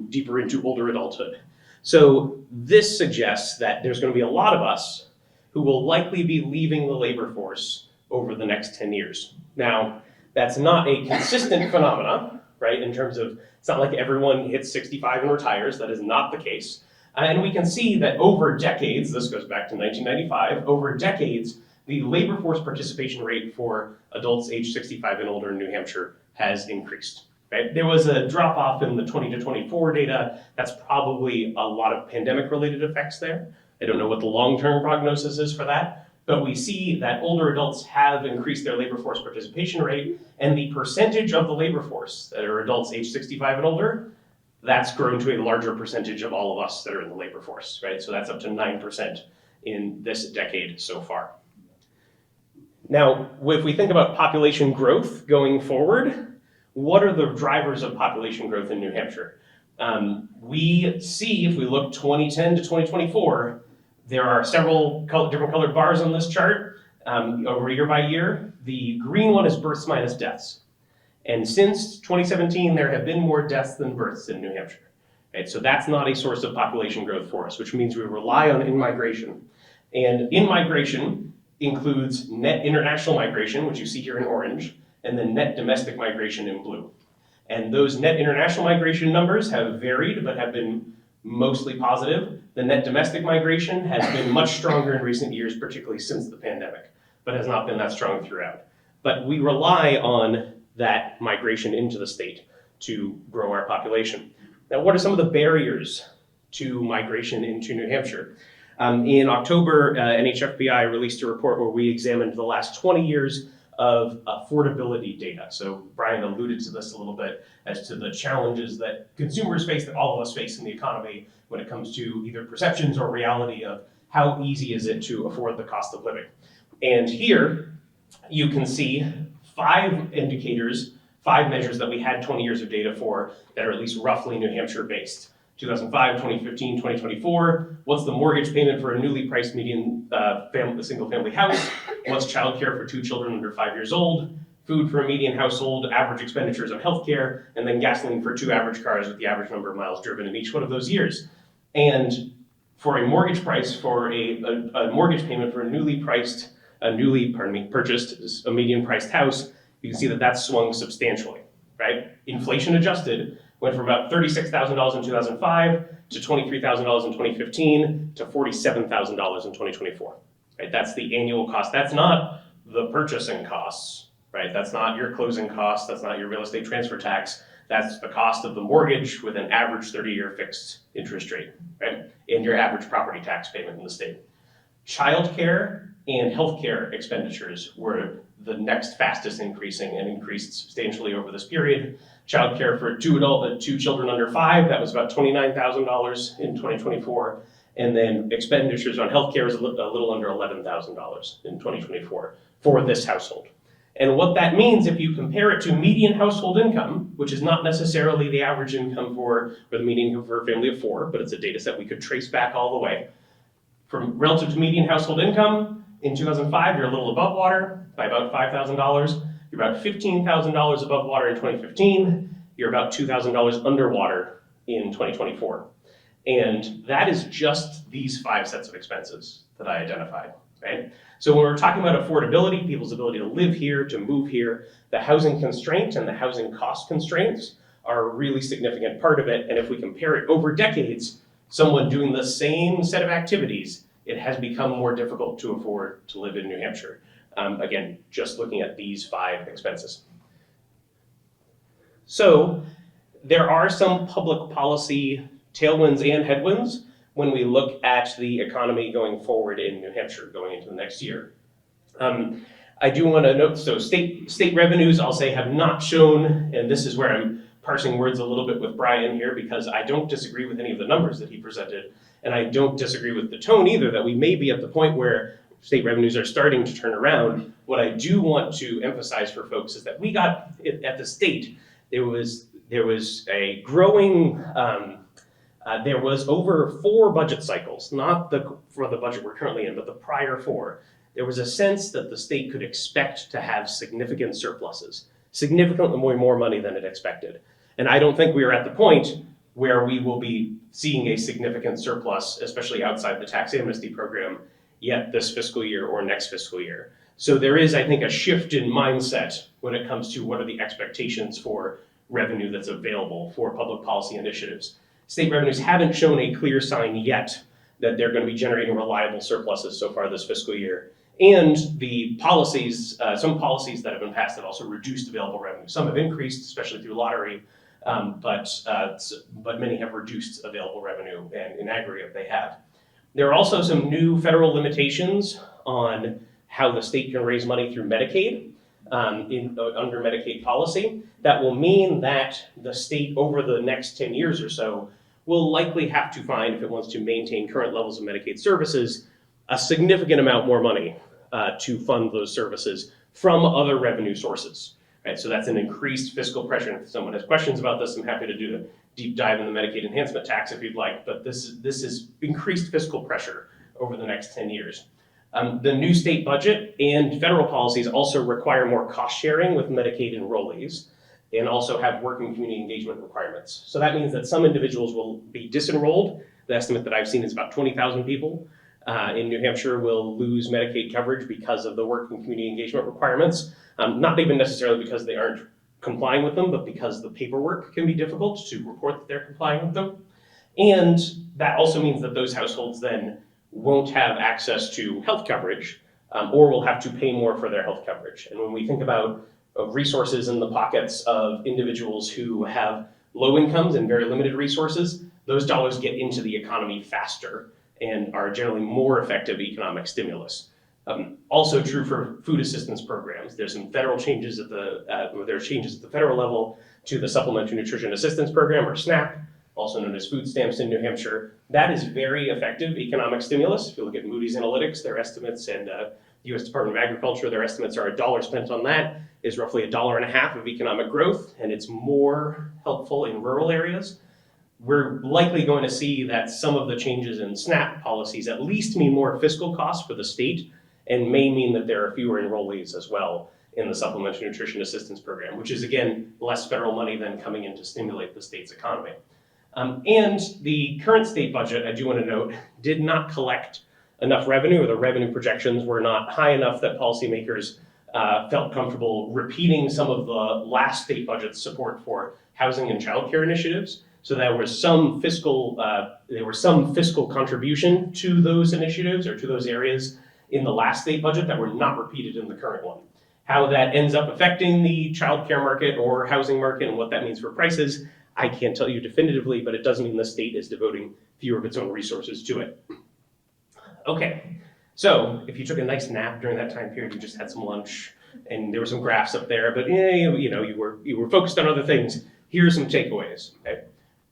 deeper into older adulthood. So this suggests that there's going to be a lot of us who will likely be leaving the labor force over the next 10 years. Now, that's not a consistent phenomenon, right? In terms of, it's not like everyone hits 65 and retires. That is not the case. And we can see that over decades, this goes back to 1995, over decades, the labor force participation rate for adults age 65 and older in New Hampshire has increased. Right? There was a drop off in the 20 to 24 data. That's probably a lot of pandemic related effects there. I don't know what the long-term prognosis is for that, but we see that older adults have increased their labor force participation rate, and the percentage of the labor force that are adults age 65 and older, that's grown to a larger percentage of all of us that are in the labor force, right? So that's up to 9% in this decade so far. Now, if we think about population growth going forward, what are the drivers of population growth in New Hampshire? We see, if we look 2010 to 2024, there are several different colored bars on this chart over year by year. The green one is births minus deaths. And since 2017, there have been more deaths than births in New Hampshire. Right? So that's not a source of population growth for us, which means we rely on in-migration. And in-migration includes net international migration, which you see here in orange, and then net domestic migration in blue. And those net international migration numbers have varied, but have been mostly positive. The net domestic migration has been much stronger in recent years, particularly since the pandemic, but has not been that strong throughout. But we rely on that migration into the state to grow our population. Now, what are some of the barriers to migration into New Hampshire? In October, NHFBI released a report where we examined the last 20 years of affordability data. So Brian alluded to this a little bit as to the challenges that consumers face, that all of us face in the economy when it comes to either perceptions or reality of how easy is it to afford the cost of living. And here you can see 5 indicators, 5 measures that we had 20 years of data for that are at least roughly New Hampshire based. 2005, 2015, 2024, what's the mortgage payment for a newly priced median single family house? What's childcare for 2 children under 5 years old? food for a median household, average expenditures on healthcare, and then gasoline for 2 average cars with the average number of miles driven in each one of those years. And for a mortgage price, for a mortgage payment for a newly purchased, a median priced house, you can see that that's swung substantially, right? Inflation adjusted went from about $36,000 in 2005 to $23,000 in 2015 to $47,000 in 2024, right? That's the annual cost. That's not the purchasing costs, right? That's not your closing costs. That's not your real estate transfer tax. That's the cost of the mortgage with an average 30-year fixed interest rate, right? And your average property tax payment in the state. Childcare and healthcare expenditures were the next fastest increasing and increased substantially over this period. Childcare for 2 children under 5, that was about $29,000 in 2024. And then expenditures on healthcare is a little under $11,000 in 2024 for this household. And what that means, if you compare it to median household income, which is not necessarily the average income or the median income for a family of 4, but it's a data set we could trace back all the way. From relative to median household income, in 2005, you're a little above water by about $5,000. You're about $15,000 above water in 2015. You're about $2,000 underwater in 2024. And that is just these 5 sets of expenses that I identified, right? So when we're talking about affordability, people's ability to live here, to move here, the housing constraint and the housing cost constraints are a really significant part of it. And if we compare it over decades, someone doing the same set of activities, it has become more difficult to afford to live in New Hampshire. Again, just looking at these 5 expenses. So there are some public policy tailwinds and headwinds when we look at the economy going forward in New Hampshire going into the next year. I do want to note, so state revenues, I'll say, have not shown, and this is where I'm parsing words a little bit with Brian here, because I don't disagree with any of the numbers that he presented, and I don't disagree with the tone either, that we may be at the point where state revenues are starting to turn around. What I do want to emphasize for folks is that we got, at the state, there was a growing, there was over 4 budget cycles, not for the budget we're currently in, but the prior 4. There was a sense that the state could expect to have significant surpluses, significantly more money than it expected. And I don't think we are at the point where we will be seeing a significant surplus, especially outside the tax amnesty program, yet this fiscal year or next fiscal year. So there is, I think, a shift in mindset when it comes to what are the expectations for revenue that's available for public policy initiatives. State revenues haven't shown a clear sign yet that they're going to be generating reliable surpluses so far this fiscal year. And the policies, some policies that have been passed have also reduced available revenue. Some have increased, especially through lottery, but many have reduced available revenue, and in aggregate they have. There are also some new federal limitations on how the state can raise money through Medicaid, under Medicaid policy. That will mean that the state over the next 10 years or so will likely have to find, if it wants to maintain current levels of Medicaid services, a significant amount more money to fund those services from other revenue sources. Right? So that's an increased fiscal pressure. And if someone has questions about this, I'm happy to do a deep dive in the Medicaid enhancement tax if you'd like, but this is increased fiscal pressure over the next 10 years. The new state budget and federal policies also require more cost sharing with Medicaid enrollees and also have working community engagement requirements. So that means that some individuals will be disenrolled. The estimate that I've seen is about 20,000 people in New Hampshire will lose Medicaid coverage because of the working community engagement requirements. Not even necessarily because they aren't complying with them, but because the paperwork can be difficult to report that they're complying with them. And that also means that those households then won't have access to health coverage or will have to pay more for their health coverage. And when we think about resources in the pockets of individuals who have low incomes and very limited resources, those dollars get into the economy faster and are generally more effective economic stimulus. Also true for food assistance programs. There's some federal changes at the federal level to the Supplementary Nutrition Assistance Program, or SNAP, also known as food stamps in New Hampshire. That is very effective economic stimulus. If you look at Moody's Analytics, their estimates, and the U.S. Department of Agriculture, their estimates are $1 spent on that is roughly $1.50 of economic growth, and it's more helpful in rural areas. We're likely going to see that some of the changes in SNAP policies at least mean more fiscal costs for the state and may mean that there are fewer enrollees as well. in the Supplementary Nutrition Assistance Program, which is, again, less federal money than coming in to stimulate the state's economy. And the current state budget, I do want to note, did not collect enough revenue, or the revenue projections were not high enough that policymakers felt comfortable repeating some of the last state budget's support for housing and childcare initiatives. So there was some fiscal contribution to those initiatives or to those areas in the last state budget that were not repeated in the current one. How that ends up affecting the childcare market or housing market and what that means for prices, I can't tell you definitively, but it does mean the state is devoting fewer of its own resources to it. Okay, so if you took a nice nap during that time period, you just had some lunch, and there were some graphs up there, but you were focused on other things. Here are some takeaways. Okay?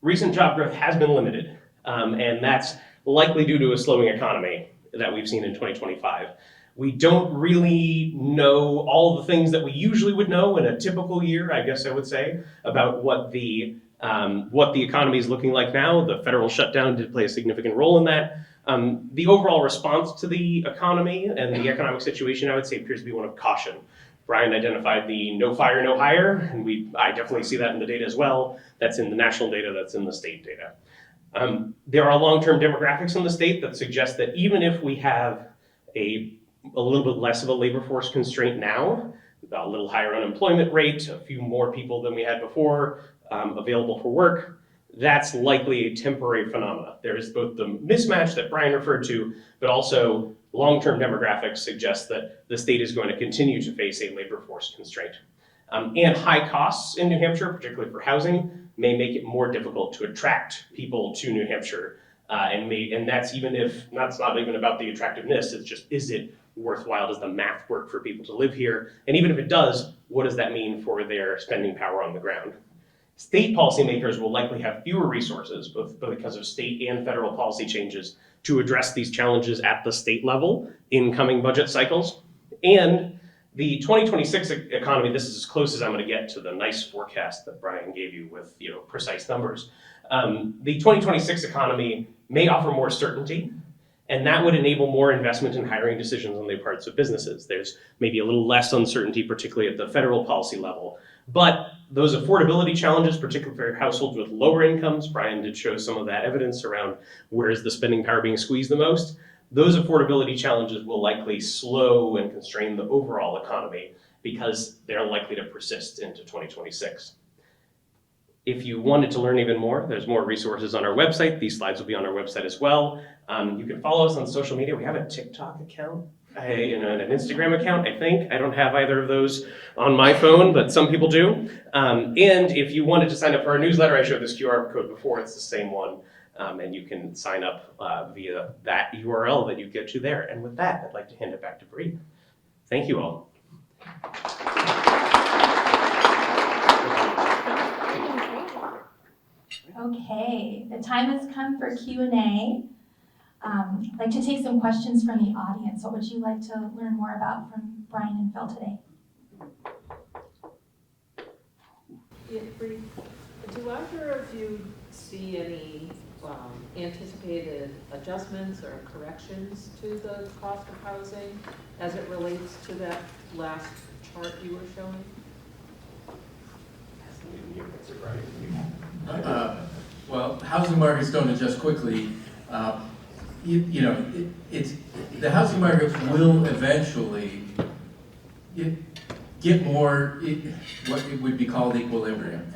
Recent job growth has been limited, and that's likely due to a slowing economy that we've seen in 2025. We don't really know all the things that we usually would know in a typical year, I guess I would say, about what the economy is looking like now. The federal shutdown did play a significant role in that. The overall response to the economy and the economic situation, I would say, appears to be one of caution. Brian identified the no fire, no hire, and I definitely see that in the data as well. That's in the national data, that's in the state data. There are long-term demographics in the state that suggest that even if we have a little bit less of a labor force constraint now, a little higher unemployment rate, a few more people than we had before available for work, that's likely a temporary phenomena. There is both the mismatch that Brian referred to, but also long-term demographics suggest that the state is going to continue to face a labor force constraint. And high costs in New Hampshire, particularly for housing, may make it more difficult to attract people to New Hampshire. And that's even if, that's not even about the attractiveness, it's just, is it worthwhile? Does the math work for people to live here? And even if it does, what does that mean for their spending power on the ground? State policymakers will likely have fewer resources, both because of state and federal policy changes, to address these challenges at the state level in coming budget cycles. And the 2026 economy, this is as close as I'm going to get to the nice forecast that Brian gave you with precise numbers. The 2026 economy may offer more certainty, and that would enable more investment in hiring decisions on the parts of businesses. There's maybe a little less uncertainty, particularly at the federal policy level. But those affordability challenges, particularly for households with lower incomes, Brian did show some of that evidence around where is the spending power being squeezed the most. Those affordability challenges will likely slow and constrain the overall economy because they're likely to persist into 2026. If you wanted to learn even more, there's more resources on our website. These slides will be on our website as well. You can follow us on social media. We have a TikTok account and an Instagram account, I think. I don't have either of those on my phone, but some people do. And if you wanted to sign up for our newsletter, I showed this QR code before. It's the same one. And you can sign up via that URL that you get to there. And with that, I'd like to hand it back to Bree. Thank you all. Okay, the time has come for Q&A. I'd like to take some questions from the audience. What would you like to learn more about from Brian and Phil today? Yeah, Bree, do either of you see any anticipated adjustments or corrections to the cost of housing as it relates to that last chart you were showing? Well, housing markets don't adjust quickly. The housing markets will eventually get more what it would be called equilibrium.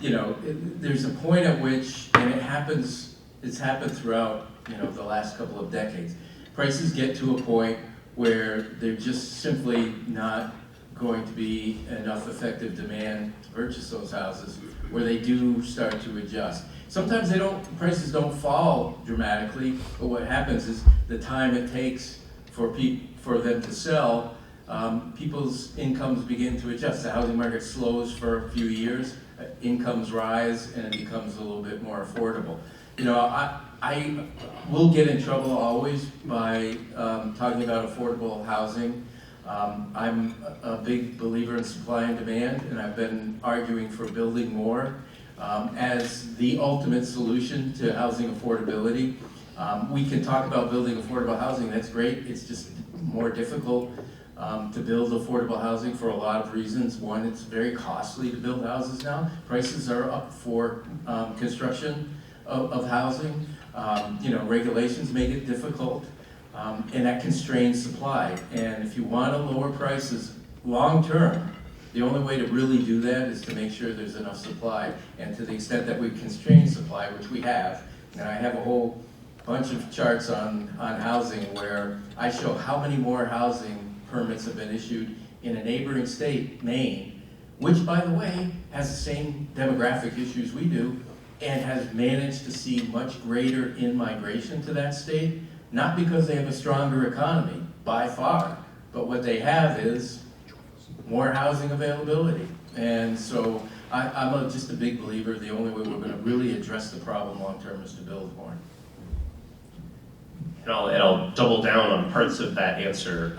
There's a point at which, and it's happened throughout the last couple of decades. Prices get to a point where they're just simply not going to be enough effective demand to purchase those houses, where they do start to adjust. Sometimes prices don't fall dramatically, but what happens is the time it takes for them to sell, people's incomes begin to adjust. The housing market slows for a few years, incomes rise, and it becomes a little bit more affordable. I will get in trouble always by talking about affordable housing. I'm a big believer in supply and demand, and I've been arguing for building more as the ultimate solution to housing affordability. We can talk about building affordable housing, that's great, it's just more difficult to build affordable housing for a lot of reasons. One, it's very costly to build houses now. Prices are up for construction of housing. Regulations make it difficult, and that constrains supply. And if you want to lower prices long-term, the only way to really do that is to make sure there's enough supply. And to the extent that we constrain supply, which we have, and I have a whole bunch of charts on housing where I show how many more housing permits have been issued in a neighboring state, Maine, which, by the way, has the same demographic issues we do and has managed to see much greater in-migration to that state, not because they have a stronger economy, by far, but what they have is more housing availability. And so I'm just a big believer the only way we're going to really address the problem long-term is to build more. And I'll double down on parts of that answer.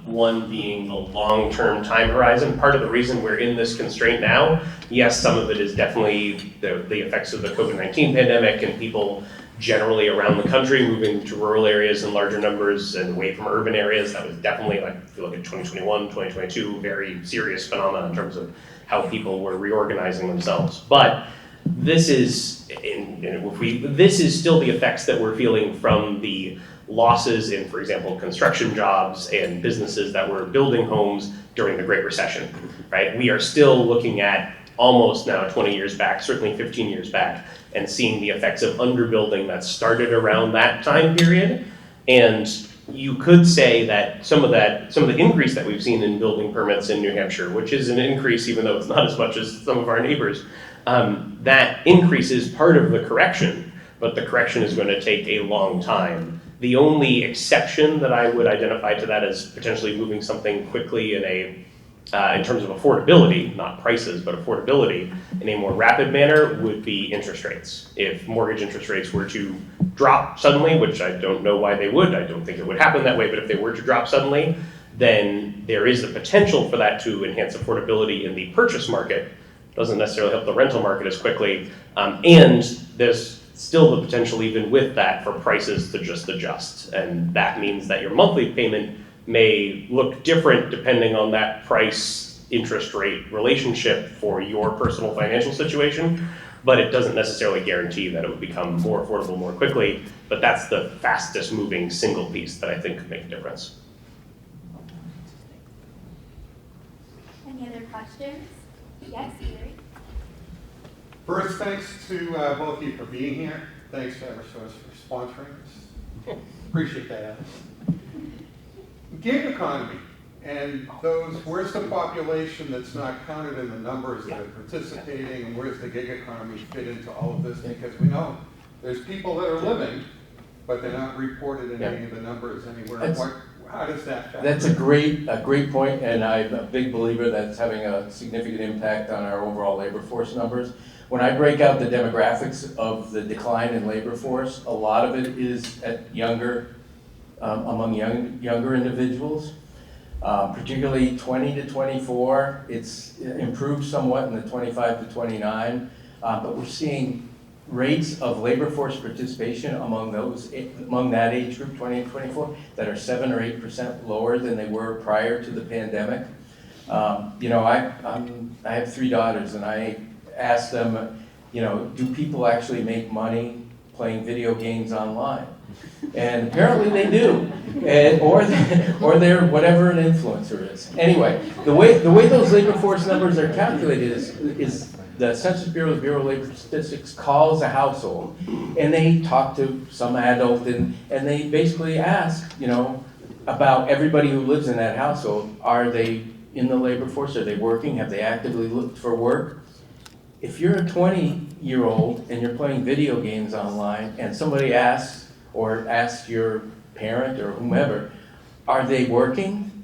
One being the long-term time horizon. Part of the reason we're in this constraint now, yes, some of it is definitely the effects of the COVID-19 pandemic and people generally around the country moving to rural areas in larger numbers and away from urban areas. That was definitely, like, if you look at 2021, 2022, very serious phenomenon in terms of how people were reorganizing themselves. But this is, this is still the effects that we're feeling from the losses in, for example, construction jobs and businesses that were building homes during the Great Recession, right? We are still looking at almost now 20 years back, certainly 15 years back, and seeing the effects of underbuilding that started around that time period. And you could say that some of the increase that we've seen in building permits in New Hampshire, which is an increase even though it's not as much as some of our neighbors, that increase is part of the correction, but the correction is going to take a long time. The only exception that I would identify to that as potentially moving something quickly in terms of affordability, not prices, but affordability in a more rapid manner would be interest rates. If mortgage interest rates were to drop suddenly, which I don't know why they would, I don't think it would happen that way, but if they were to drop suddenly, then there is the potential for that to enhance affordability in the purchase market. Doesn't necessarily help the rental market as quickly, and there's still the potential even with that for prices to just adjust, and that means that your monthly payment may look different depending on that price interest rate relationship for your personal financial situation, but it doesn't necessarily guarantee that it would become more affordable more quickly, but that's the fastest moving single piece that I think could make a difference. Any other questions? Yes, Gary? First, thanks to both of you for being here. Thanks to Eversource for sponsoring us. Appreciate that, Alice. Gig economy, and where's the population that's not counted in the numbers that are participating, and where's the gig economy fit into all of this? Because we know there's people that are living, but they're not reported in any of the numbers anywhere. How does that factor? That's a great point, and I'm a big believer that's having a significant impact on our overall labor force numbers. When I break out the demographics of the decline in labor force, a lot of it is at among younger individuals, particularly 20 to 24. It's improved somewhat in the 25 to 29, but we're seeing rates of labor force participation among that age group, 20 to 24, that are 7 or 8% lower than they were prior to the pandemic. I have 3 daughters, and I asked them, do people actually make money playing video games online? And apparently they do, or they're whatever an influencer is. Anyway, the way those labor force numbers are calculated is the Census Bureau's Bureau of Labor Statistics calls a household, and they talk to some adult, and they basically ask, about everybody who lives in that household. Are they in the labor force? Are they working? Have they actively looked for work? If you're a 20-year-old and you're playing video games online, and somebody asks your parent or whomever, are they working?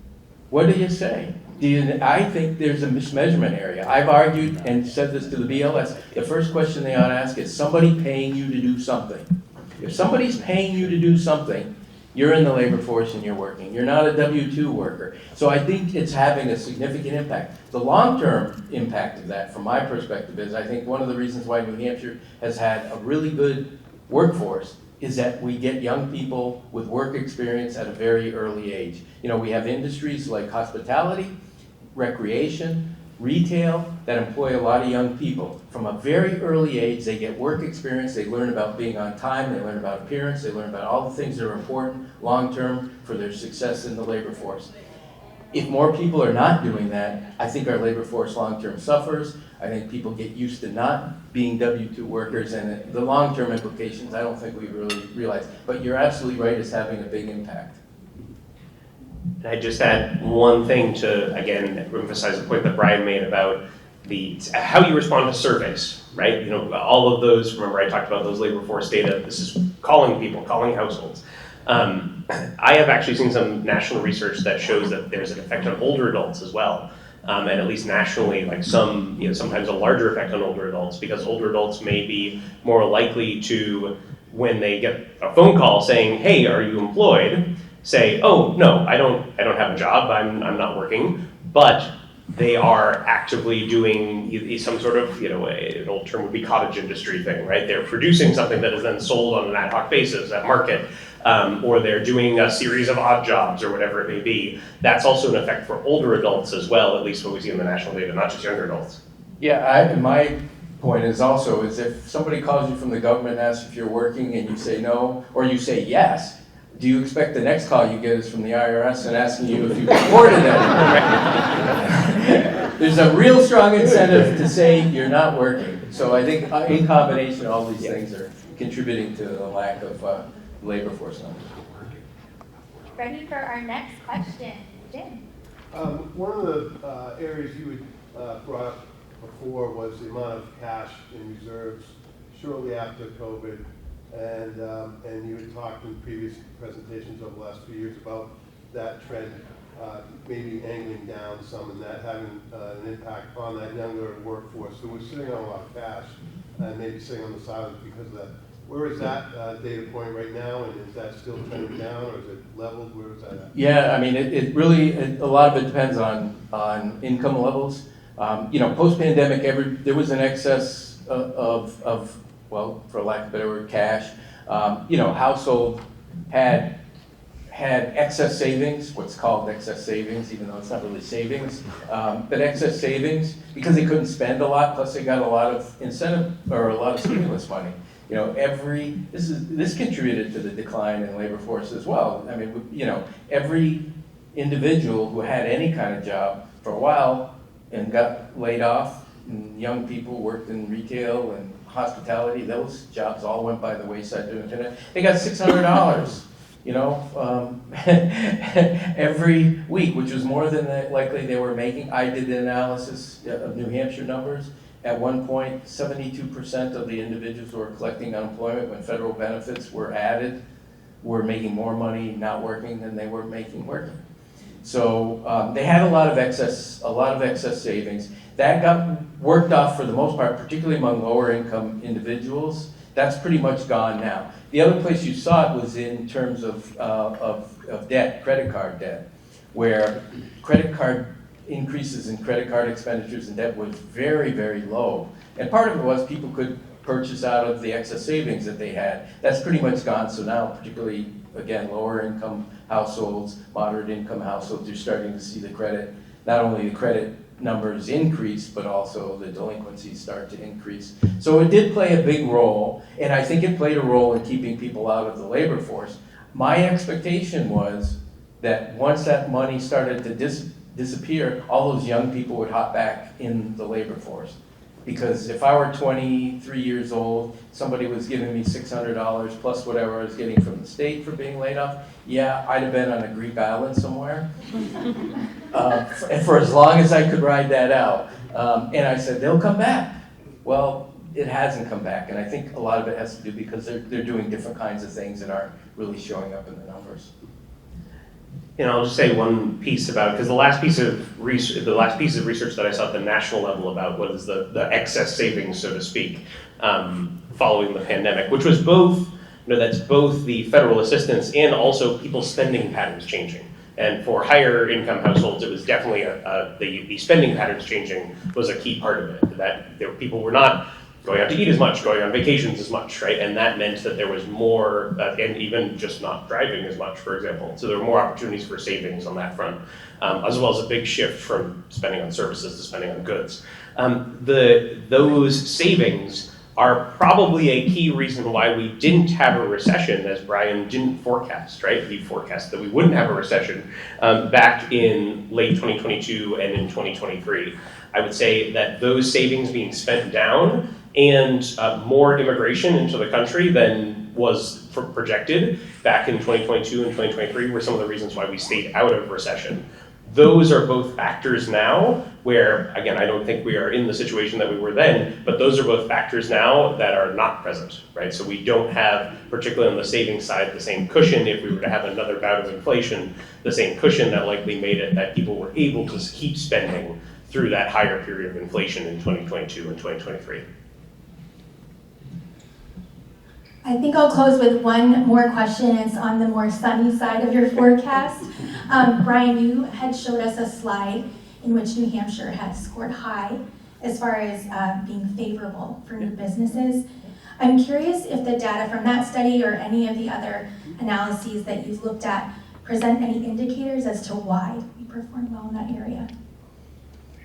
What do you say? I think there's a mismeasurement area. I've argued and said this to the BLS. The first question they ought to ask is somebody paying you to do something. If somebody's paying you to do something, you're in the labor force and you're working. You're not a W-2 worker. So I think it's having a significant impact. The long-term impact of that, from my perspective, is I think one of the reasons why New Hampshire has had a really good workforce is that we get young people with work experience at a very early age. You know, we have industries like hospitality, recreation, retail that employ a lot of young people. From a very early age, they get work experience, they learn about being on time, they learn about appearance, they learn about all the things that are important long-term for their success in the labor force. If more people are not doing that, I think our labor force long-term suffers. I think people get used to not being W-2 workers, and the long-term implications I don't think we really realize. But you're absolutely right, it's having a big impact. And I just add one thing to, again, emphasize the point that Brian made about how you respond to surveys, right? You know, all of those, remember I talked about those labor force data, this is calling people, calling households. I have actually seen some national research that shows that there's an effect on older adults as well. And at least nationally, like sometimes a larger effect on older adults, because older adults may be more likely to, when they get a phone call saying, hey, are you employed? Say, oh, no, I don't have a job, I'm not working, but they are actively doing some sort of, an old term would be cottage industry thing, right? They're producing something that is then sold on an ad hoc basis at market, or they're doing a series of odd jobs or whatever it may be. That's also an effect for older adults as well, at least what we see in the national data, not just younger adults. Yeah, my point is if somebody calls you from the government and asks if you're working and you say no, or you say yes, do you expect the next call you get is from the IRS and asking you if you reported it? There's a real strong incentive to say you're not working. So I think in combination, all these things are contributing to the lack of labor force numbers. Ready for our next question, Jim? One of the areas you had brought up before was the amount of cash in reserves shortly after COVID. And you had talked in previous presentations over the last few years about that trend maybe angling down some and that having an impact on that younger workforce. So we're sitting on a lot of cash and maybe sitting on the sidelines because of that. Where is that data point right now, and is that still trending down, or is it leveled? Where is that at? Yeah, I mean, it really, a lot of it depends on income levels. Post-pandemic, there was an excess of, well, for lack of a better word, cash. Household had excess savings, what's called excess savings, even though it's not really savings, but excess savings because they couldn't spend a lot, plus they got a lot of incentive or a lot of stimulus money. This contributed to the decline in labor force as well. I mean, every individual who had any kind of job for a while and got laid off, and young people worked in retail and hospitality, those jobs all went by the wayside during the pandemic. They got $600, every week, which was more than likely they were making. I did the analysis of New Hampshire numbers. At one point, 72% of the individuals who were collecting unemployment when federal benefits were added were making more money not working than they were making working. So they had a lot of excess savings. That got worked off for the most part, particularly among lower income individuals. That's pretty much gone now. The other place you saw it was in terms of debt, credit card debt, where credit card increases in credit card expenditures and debt was very, very low. And part of it was people could purchase out of the excess savings that they had. That's pretty much gone. So now, particularly, again, lower income households, moderate income households, you're starting to see not only the credit numbers increase, but also the delinquencies start to increase. So it did play a big role, and I think it played a role in keeping people out of the labor force. My expectation was that once that money started to disappear, all those young people would hop back in the labor force. Because if I were 23 years old, somebody was giving me $600 plus whatever I was getting from the state for being laid off, yeah, I'd have been on a Greek island somewhere for as long as I could ride that out. And I said, they'll come back. Well, it hasn't come back, and I think a lot of it has to do because they're doing different kinds of things that aren't really showing up in the numbers. And I'll just say one piece about it, because the last piece of research that I saw at the national level about was the excess savings, so to speak, following the pandemic, which was both, that's both the federal assistance and also people's spending patterns changing. And for higher income households, it was definitely the spending patterns changing was a key part of it. That people were not going out to eat as much, going on vacations as much, right? And that meant that there was more, and even just not driving as much, for example. So there were more opportunities for savings on that front, as well as a big shift from spending on services to spending on goods. Those savings are probably a key reason why we didn't have a recession, as Brian didn't forecast, right? He forecast that we wouldn't have a recession back in late 2022 and in 2023. I would say that those savings being spent down and more immigration into the country than was projected back in 2022 and 2023 were some of the reasons why we stayed out of recession. Those are both factors now where, again, I don't think we are in the situation that we were then, but those are both factors now that are not present, right? So we don't have, particularly on the savings side, the same cushion if we were to have another bout of inflation, the same cushion that likely made it that people were able to keep spending through that higher period of inflation in 2022 and 2023. I think I'll close with one more question. It's on the more sunny side of your forecast. Brian, you had showed us a slide in which New Hampshire had scored high as far as being favorable for new businesses. I'm curious if the data from that study or any of the other analyses that you've looked at present any indicators as to why we performed well in that area.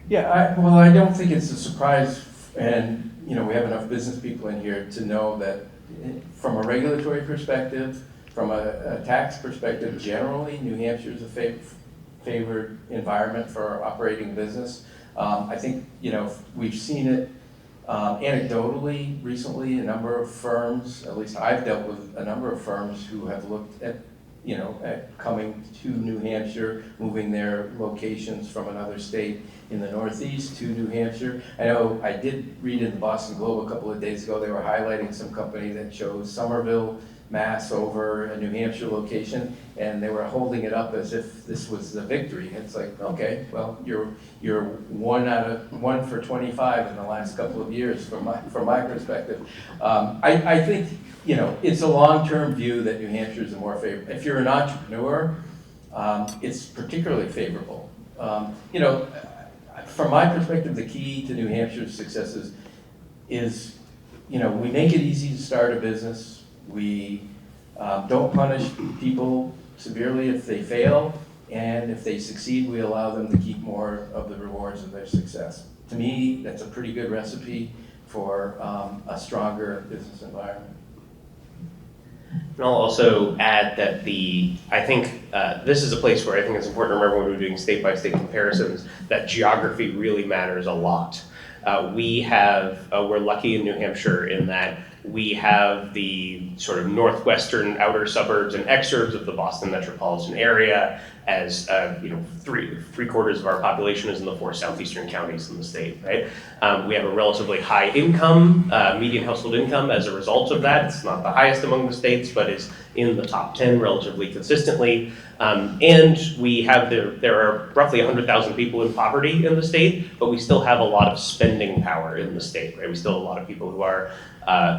Yeah, I don't think it's a surprise, and we have enough business people in here to know that from a regulatory perspective, from a tax perspective, generally, New Hampshire is a favored environment for operating business. I think, we've seen it anecdotally recently. A number of firms, at least I've dealt with a number of firms who have looked at, at coming to New Hampshire, moving their locations from another state in the Northeast to New Hampshire. I know I did read in the Boston Globe a couple of days ago, they were highlighting some company that chose Somerville, Mass over a New Hampshire location, and they were holding it up as if this was the victory. It's like, okay, well, you're 1 for 25 in the last couple of years from my perspective. I think, it's a long-term view that New Hampshire is a more favorable. If you're an entrepreneur, it's particularly favorable. From my perspective, the key to New Hampshire's successes is, we make it easy to start a business. We don't punish people severely if they fail, and if they succeed, we allow them to keep more of the rewards of their success. To me, that's a pretty good recipe for a stronger business environment. And I'll also add that I think this is a place where I think it's important to remember when we're doing state-by-state comparisons that geography really matters a lot. We're lucky in New Hampshire in that we have the sort of northwestern outer suburbs and exurbs of the Boston metropolitan area, as three quarters of our population is in the 4 southeastern counties in the state, right? We have a relatively high income, median household income as a result of that. It's not the highest among the states, but is in the top 10 relatively consistently. And we have there are roughly 100,000 people in poverty in the state, but we still have a lot of spending power in the state, right? We still have a lot of people who are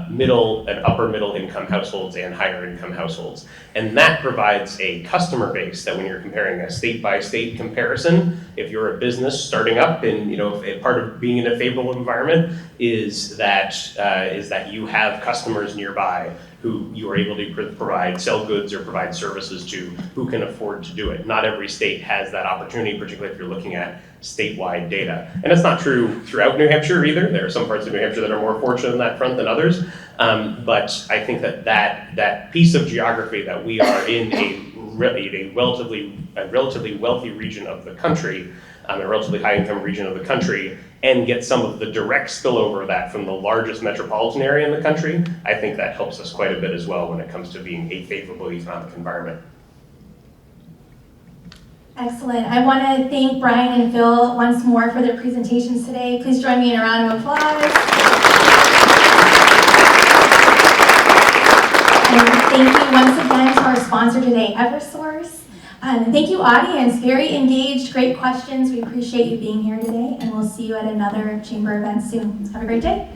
middle and upper middle income households and higher income households. And that provides a customer base that when you're comparing a state by state comparison, if you're a business starting up and part of being in a favorable environment is that you have customers nearby who you are able to sell goods or provide services to who can afford to do it. Not every state has that opportunity, particularly if you're looking at statewide data. And it's not true throughout New Hampshire either. There are some parts of New Hampshire that are more fortunate on that front than others. But I think that piece of geography that we are in a relatively wealthy region of the country, a relatively high income region of the country, and get some of the direct spillover of that from the largest metropolitan area in the country, I think that helps us quite a bit as well when it comes to being a favorable economic environment. Excellent. I want to thank Brian and Phil once more for their presentations today. Please join me in a round of applause. And thank you once again to our sponsor today, Eversource. Thank you, audience. Very engaged, great questions. We appreciate you being here today, and we'll see you at another chamber event soon. Have a great day.